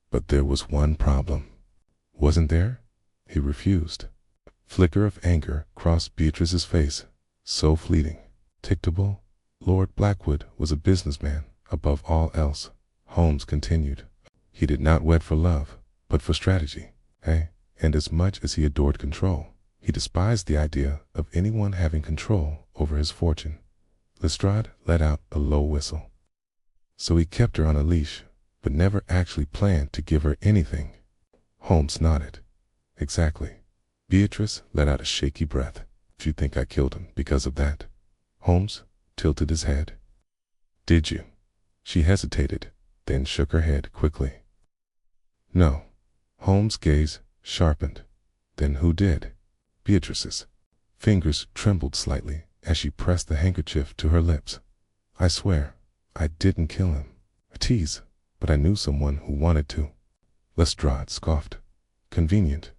But there was one problem. Wasn't there? He refused. Flicker of anger crossed Beatrice's face, so fleeting. Predictable. Lord Blackwood was a businessman above all else, Holmes continued. He did not wed for love, but for strategy. And as much as he adored control, he despised the idea of anyone having control over his fortune. Lestrade let out a low whistle. So he kept her on a leash, but never actually planned to give her anything. Holmes nodded. Exactly. Beatrice let out a shaky breath. "Do you think I killed him because of that?" Holmes tilted his head. "Did you?" She hesitated, then shook her head quickly. "No." Holmes' gaze sharpened. "Then who did?" Beatrice's fingers trembled slightly as she pressed the handkerchief to her lips. "I swear, I didn't kill him. A tease, but I knew someone who wanted to." Lestrade scoffed. "Convenient."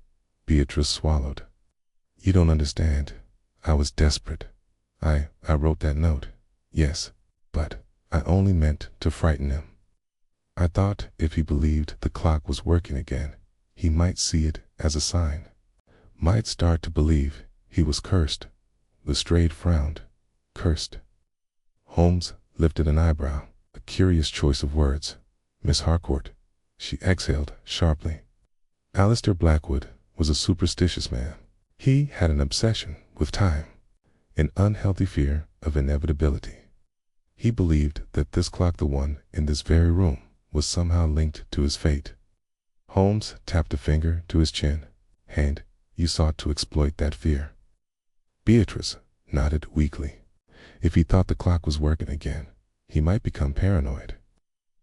Beatrice swallowed. "You don't understand. I was desperate. I wrote that note. Yes, but I only meant to frighten him. I thought if he believed the clock was working again, he might see it as a sign. Might start to believe he was cursed." Lestrade frowned. "Cursed?" Holmes lifted an eyebrow, a curious choice of words. "Miss Harcourt," she exhaled sharply. Alistair Blackwood was a superstitious man. He had an obsession with time, an unhealthy fear of inevitability. He believed that this clock, the one in this very room, was somehow linked to his fate. Holmes tapped a finger to his chin. "And you sought to exploit that fear." Beatrice nodded weakly. If he thought the clock was working again, he might become paranoid.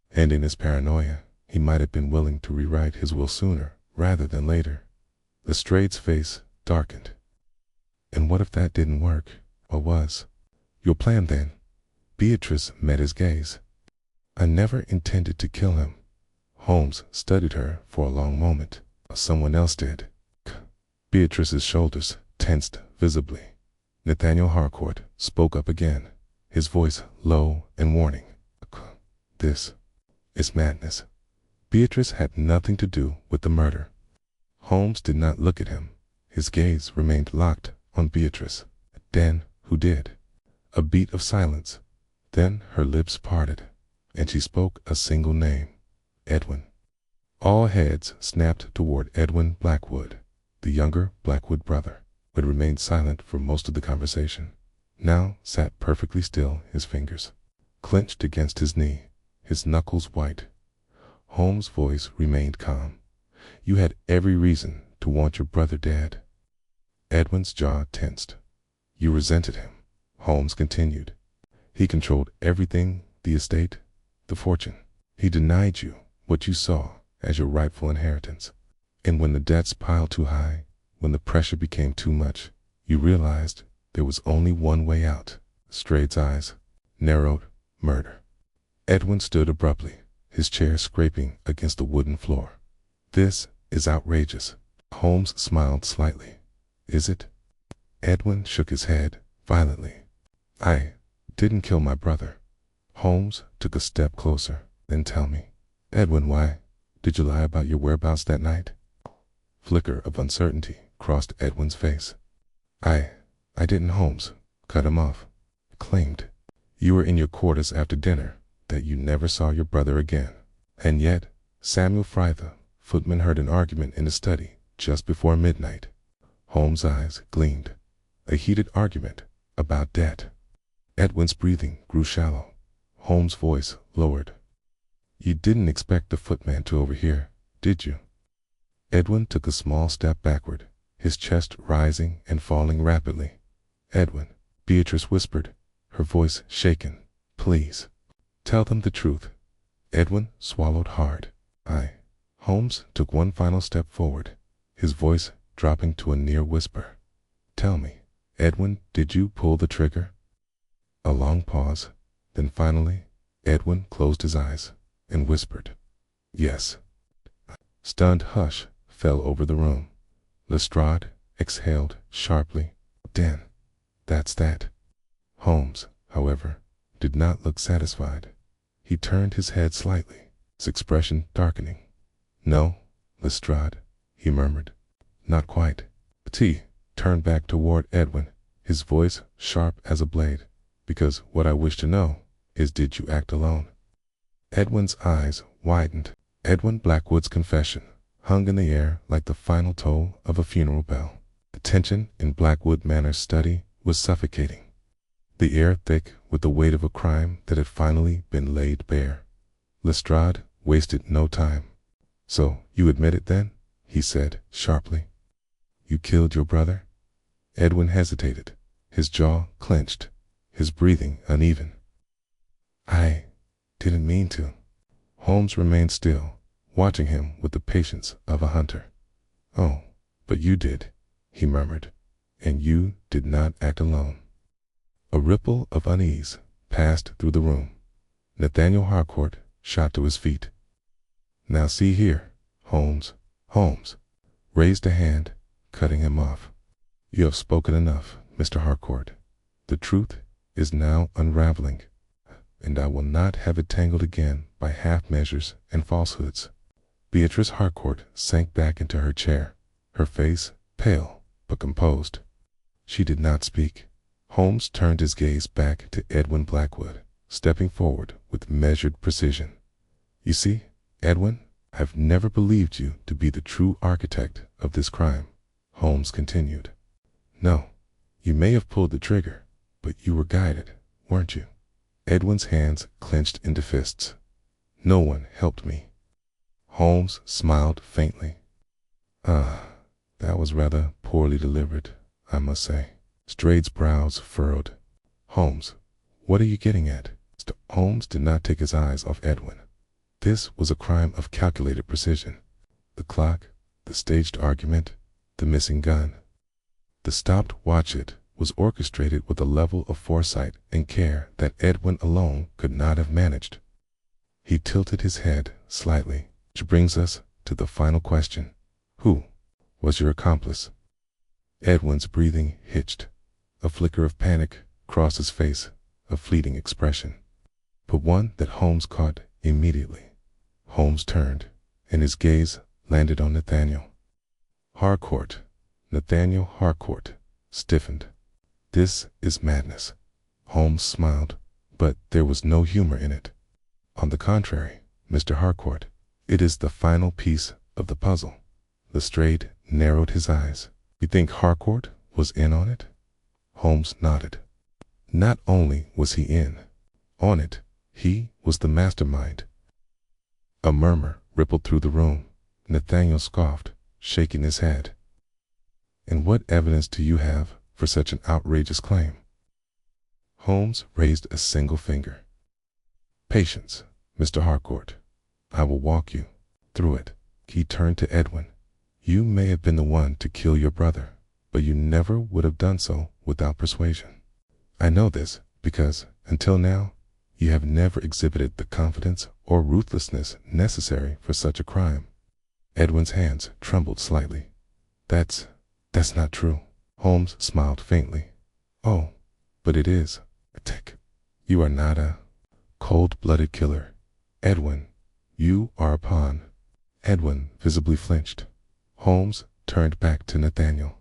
And in his paranoia, he might have been willing to rewrite his will sooner rather than later. Lestrade's face darkened. "And what if that didn't work? What was your plan then?" Beatrice met his gaze. "I never intended to kill him." Holmes studied her for a long moment. "Someone else did." Beatrice's shoulders tensed visibly. Nathaniel Harcourt spoke up again, his voice low and warning. "This is madness. Beatrice had nothing to do with the murder." Holmes did not look at him. His gaze remained locked on Beatrice. "Then who did?" A beat of silence. Then her lips parted, and she spoke a single name. "Edwin." All heads snapped toward Edwin Blackwood, the younger Blackwood brother, who had remained silent for most of the conversation. Now sat perfectly still, his fingers clenched against his knee, his knuckles white. Holmes' voice remained calm. "You had every reason to want your brother dead." Edwin's jaw tensed. "You resented him," Holmes continued. "He controlled everything, the estate, the fortune. He denied you what you saw as your rightful inheritance. And when the debts piled too high, when the pressure became too much, you realized there was only one way out." Lestrade's eyes narrowed. "Murder." Edwin stood abruptly, his chair scraping against the wooden floor. "This is outrageous." Holmes smiled slightly. "Is it?" Edwin shook his head violently. "I didn't kill my brother." Holmes took a step closer. "Then tell me, Edwin, why did you lie about your whereabouts that night?" Flicker of uncertainty crossed Edwin's face. I didn't." Holmes cut him off. "Claimed you were in your quarters after dinner, that you never saw your brother again. And yet Samuel Fry, the footman, heard an argument in the study just before midnight." Holmes' eyes gleamed. "A heated argument about debt." Edwin's breathing grew shallow. Holmes' voice lowered. "You didn't expect the footman to overhear, did you?" Edwin took a small step backward, his chest rising and falling rapidly. "Edwin," Beatrice whispered, her voice shaken, "please, tell them the truth." Edwin swallowed hard. Holmes took one final step forward, his voice dropping to a near whisper. "Tell me, Edwin, did you pull the trigger?" A long pause. Then finally, Edwin closed his eyes and whispered, "Yes." Stunned hush fell over the room. Lestrade exhaled sharply. "Dan, that's that." Holmes, however, did not look satisfied. He turned his head slightly, his expression darkening. "No, Lestrade," he murmured. "Not quite. turned back toward Edwin, his voice sharp as a blade. Because what I wish to know is, did you act alone? Edwin's eyes widened. Edwin Blackwood's confession hung in the air like the final toll of a funeral bell. The tension in Blackwood Manor's study was suffocating, the air thick with the weight of a crime that had finally been laid bare. Lestrade wasted no time. So, you admit it then? He said sharply. You killed your brother? Edwin hesitated, his jaw clenched, his breathing uneven. I didn't mean to. Holmes remained still, watching him with the patience of a hunter. Oh, but you did, he murmured, and you did not act alone. A ripple of unease passed through the room. Nathaniel Harcourt shot to his feet. Now see here, Holmes. Holmes raised a hand, cutting him off. You have spoken enough, Mr. Harcourt. The truth is now unraveling, and I will not have it tangled again by half measures and falsehoods. Beatrice Harcourt sank back into her chair, her face pale but composed. She did not speak. Holmes turned his gaze back to Edwin Blackwood, stepping forward with measured precision. You see, Edwin, I've never believed you to be the true architect of this crime, Holmes continued. No, you may have pulled the trigger, but you were guided, weren't you? Edwin's hands clenched into fists. No one helped me. Holmes smiled faintly. That was rather poorly delivered, I must say. Strade's brows furrowed. Holmes, what are you getting at? Holmes did not take his eyes off Edwin. This was a crime of calculated precision. The clock, the staged argument, the missing gun. The stopped watch it was orchestrated with a level of foresight and care that Edwin alone could not have managed. He tilted his head slightly, which brings us to the final question. Who was your accomplice? Edwin's breathing hitched. A flicker of panic crossed his face, a fleeting expression, but one that Holmes caught immediately. Holmes turned, and his gaze landed on Nathaniel. Harcourt. Nathaniel Harcourt stiffened. This is madness. Holmes smiled, but there was no humor in it. On the contrary, Mr. Harcourt, it is the final piece of the puzzle. Lestrade narrowed his eyes. You think Harcourt was in on it? Holmes nodded. Not only was he in on it, he was the mastermind. A murmur rippled through the room. Nathaniel scoffed, shaking his head. And what evidence do you have for such an outrageous claim? Holmes raised a single finger. Patience, Mr. Harcourt. I will walk you through it. He turned to Edwin. You may have been the one to kill your brother, but you never would have done so without persuasion. I know this because, until now, you have never exhibited the confidence or ruthlessness necessary for such a crime. Edwin's hands trembled slightly. That's not true. Holmes smiled faintly. Oh, but it is. Tick. You are not a cold-blooded killer. Edwin, you are a pawn. Edwin visibly flinched. Holmes turned back to Nathaniel.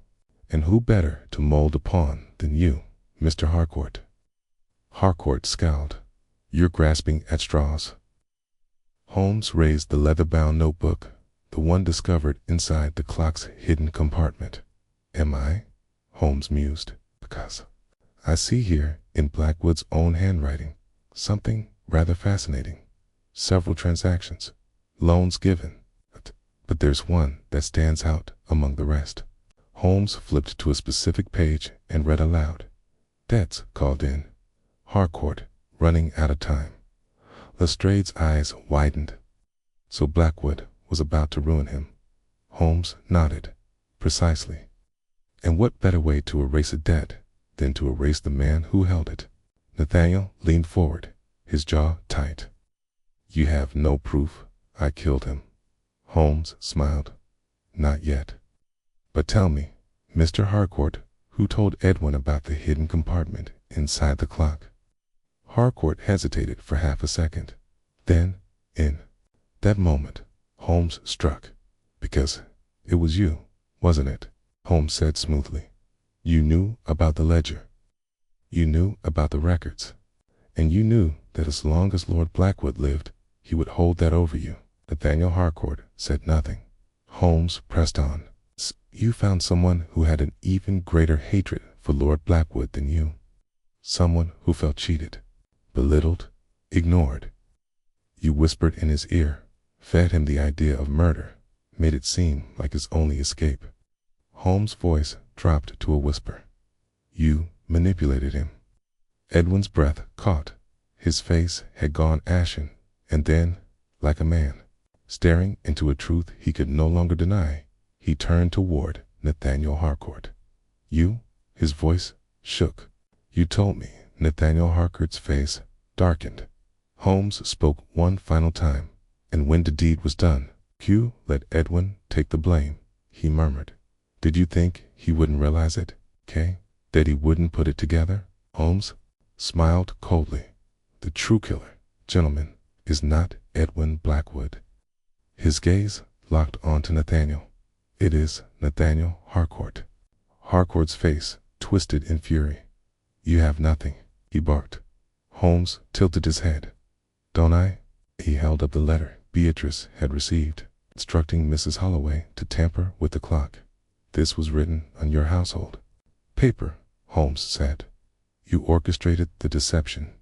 And who better to mold a pawn than you, Mr. Harcourt? Harcourt scowled. You're grasping at straws. Holmes raised the leather-bound notebook, the one discovered inside the clock's hidden compartment. Am I? Holmes mused. Because I see here in Blackwood's own handwriting something rather fascinating. Several transactions, loans given, but there's one that stands out among the rest. Holmes flipped to a specific page and read aloud. Debts called in. Harcourt running out of time. Lestrade's eyes widened. So Blackwood was about to ruin him. Holmes nodded. Precisely. And what better way to erase a debt than to erase the man who held it? Nathaniel leaned forward, his jaw tight. You have no proof I killed him. Holmes smiled. Not yet. But tell me, Mr. Harcourt, who told Edwin about the hidden compartment inside the clock? Harcourt hesitated for half a second. Then, in that moment, Holmes struck. Because it was you, wasn't it? Holmes said smoothly. You knew about the ledger. You knew about the records. And you knew that as long as Lord Blackwood lived, he would hold that over you. Nathaniel Harcourt said nothing. Holmes pressed on. You found someone who had an even greater hatred for Lord Blackwood than you. Someone who felt cheated, belittled, ignored. You whispered in his ear, fed him the idea of murder, made it seem like his only escape. Holmes' voice dropped to a whisper. You manipulated him. Edwin's breath caught. His face had gone ashen, and then, like a man, staring into a truth he could no longer deny, he turned toward Nathaniel Harcourt. You? His voice shook. You told me. Nathaniel Harcourt's face darkened. Holmes spoke one final time, and when the deed was done, "You let Edwin take the blame," he murmured. "Did you think he wouldn't realize it, Kay? That he wouldn't put it together?" Holmes smiled coldly. "The true killer, gentlemen, is not Edwin Blackwood." His gaze locked onto Nathaniel. It is Nathaniel Harcourt. Harcourt's face twisted in fury. "You have nothing," he barked. Holmes tilted his head. "Don't I?" He held up the letter Beatrice had received, instructing Mrs. Holloway to tamper with the clock. "This was written on your household paper," Holmes said. "You orchestrated the deception."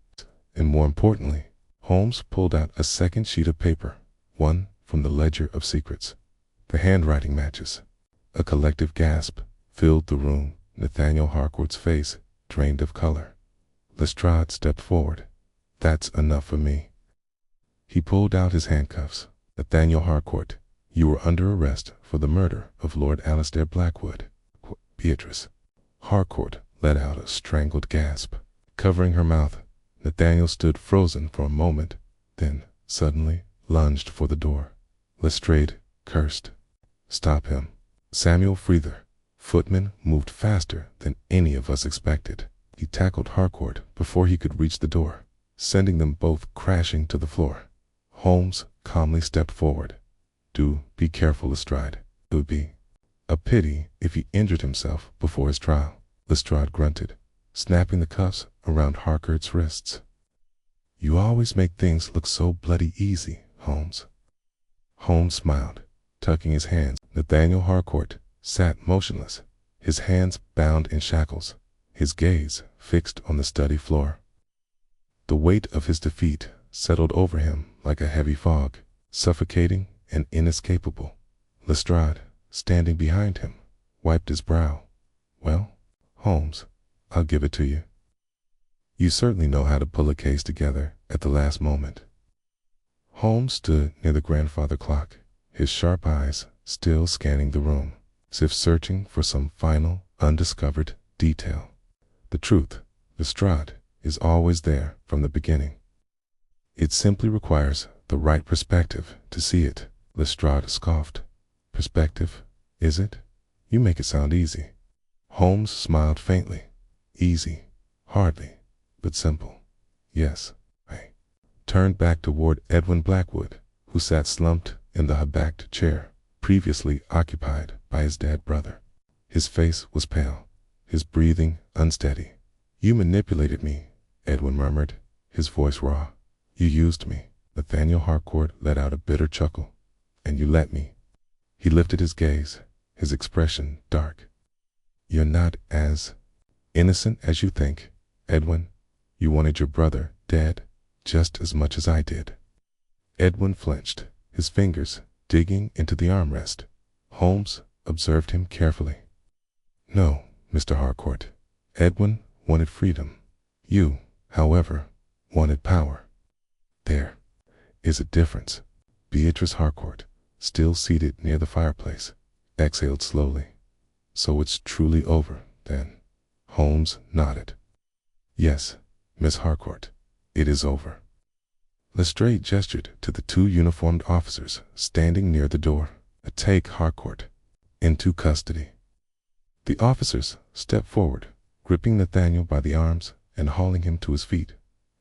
And more importantly, Holmes pulled out a second sheet of paper, one from the Ledger of Secrets. The handwriting matches. A collective gasp filled the room. Nathaniel Harcourt's face drained of color. Lestrade stepped forward. "That's enough for me." He pulled out his handcuffs. "Nathaniel Harcourt, you were under arrest for the murder of Lord Alistair Blackwood." Beatrice. Harcourt let out a strangled gasp. Covering her mouth, Nathaniel stood frozen for a moment, then suddenly lunged for the door. Lestrade cursed. "Stop him." Samuel Freether, footman, moved faster than any of us expected. He tackled Harcourt before he could reach the door, sending them both crashing to the floor. Holmes calmly stepped forward. "Do be careful, Lestrade. It would be a pity if he injured himself before his trial." Lestrade grunted, snapping the cuffs around Harcourt's wrists. "You always make things look so bloody easy, Holmes." Holmes smiled, tucking his hands. Nathaniel Harcourt sat motionless, his hands bound in shackles, his gaze fixed on the study floor. The weight of his defeat settled over him like a heavy fog, suffocating and inescapable. Lestrade, standing behind him, wiped his brow. "Well, Holmes, I'll give it to you. You certainly know how to pull a case together at the last moment." Holmes stood near the grandfather clock, his sharp eyes still scanning the room, as if searching for some final, undiscovered detail. The truth, Lestrade, is always there from the beginning. It simply requires the right perspective to see it. Lestrade scoffed. "Perspective, is it? You make it sound easy." Holmes smiled faintly. "Easy, hardly, but simple. Yes." I turned back toward Edwin Blackwood, who sat slumped in the high-backed chair previously occupied by his dead brother. His face was pale, his breathing unsteady. "You manipulated me," Edwin murmured, his voice raw. "You used me." Nathaniel Harcourt let out a bitter chuckle. "And you let me." He lifted his gaze, his expression dark. "You're not as innocent as you think, Edwin. You wanted your brother dead just as much as I did." Edwin flinched, his fingers digging into the armrest. Holmes observed him carefully. "No, Mr. Harcourt. Edwin wanted freedom. You, however, wanted power. There is a difference." Beatrice Harcourt, still seated near the fireplace, exhaled slowly. "So it's truly over, then?" Holmes nodded. "Yes, Miss Harcourt, it is over." Lestrade gestured to the two uniformed officers standing near the door. "Take Harcourt into custody." The officers stepped forward, gripping Nathaniel by the arms and hauling him to his feet.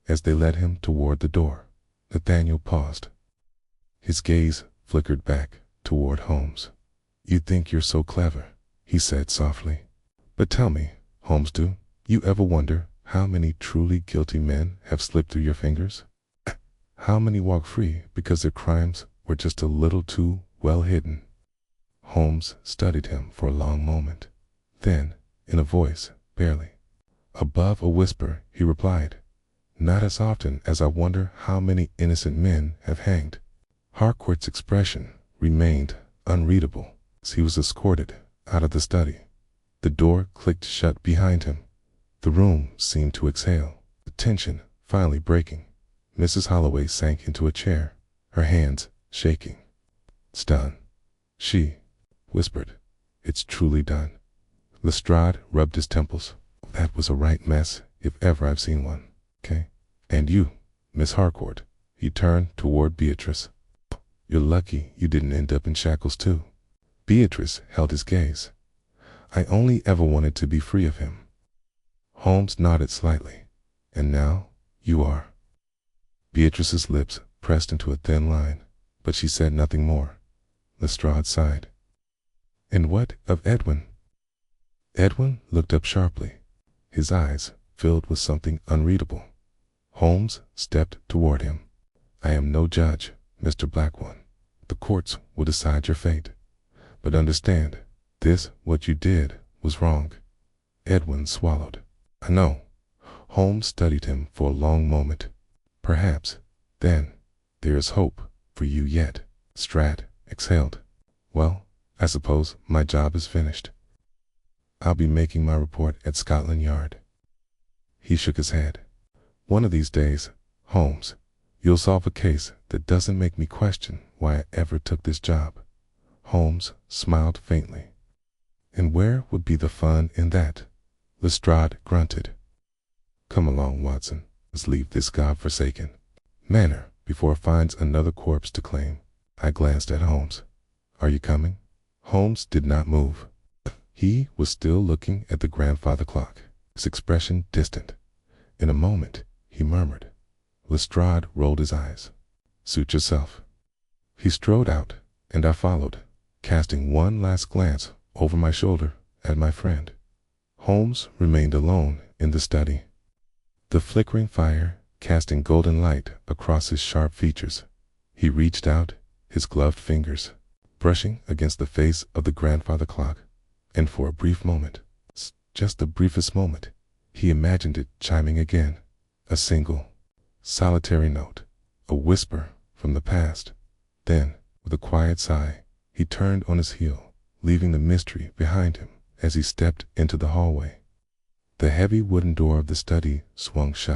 As they led him toward the door, Nathaniel paused. His gaze flickered back toward Holmes. "You think you're so clever," he said softly. But tell me, Holmes, do you ever wonder how many truly guilty men have slipped through your fingers? How many walk free because their crimes were just a little too well hidden? Holmes studied him for a long moment. Then, in a voice barely above a whisper, he replied, "Not as often as I wonder how many innocent men have hanged." Harcourt's expression remained unreadable as he was escorted out of the study. The door clicked shut behind him. The room seemed to exhale, the tension finally breaking. Mrs. Holloway sank into a chair, her hands shaking. "It's done," she whispered. "It's truly done." Lestrade rubbed his temples. "That was a right mess, if ever I've seen one. Okay? And you, Miss Harcourt." He turned toward Beatrice. "You're lucky you didn't end up in shackles too." Beatrice held his gaze. "I only ever wanted to be free of him." Holmes nodded slightly. "And now you are." Beatrice's lips pressed into a thin line, but she said nothing more. Lestrade sighed. "And what of Edwin?" Edwin looked up sharply, his eyes filled with something unreadable. Holmes stepped toward him. "I am no judge, Mr. Blackwan. The courts will decide your fate. But understand, what you did was wrong." Edwin swallowed. "I know." Holmes studied him for a long moment. "Perhaps, then, there is hope for you yet." Lestrade exhaled. "Well, I suppose my job is finished. I'll be making my report at Scotland Yard." He shook his head. "One of these days, Holmes, you'll solve a case that doesn't make me question why I ever took this job." Holmes smiled faintly. "And where would be the fun in that?" Lestrade grunted. "Come along, Watson. Let's leave this godforsaken manor before it finds another corpse to claim." I glanced at Holmes. "Are you coming?" Holmes did not move. He was still looking at the grandfather clock, his expression distant. In a moment, he murmured. Lestrade rolled his eyes. "Suit yourself." He strode out, and I followed, casting one last glance over my shoulder at my friend. Holmes remained alone in the study, the flickering fire casting golden light across his sharp features. He reached out, his gloved fingers brushing against the face of the grandfather clock, and for a brief moment, just the briefest moment, he imagined it chiming again, a single, solitary note, a whisper from the past. Then, with a quiet sigh, he turned on his heel, leaving the mystery behind him as he stepped into the hallway. The heavy wooden door of the study swung shut.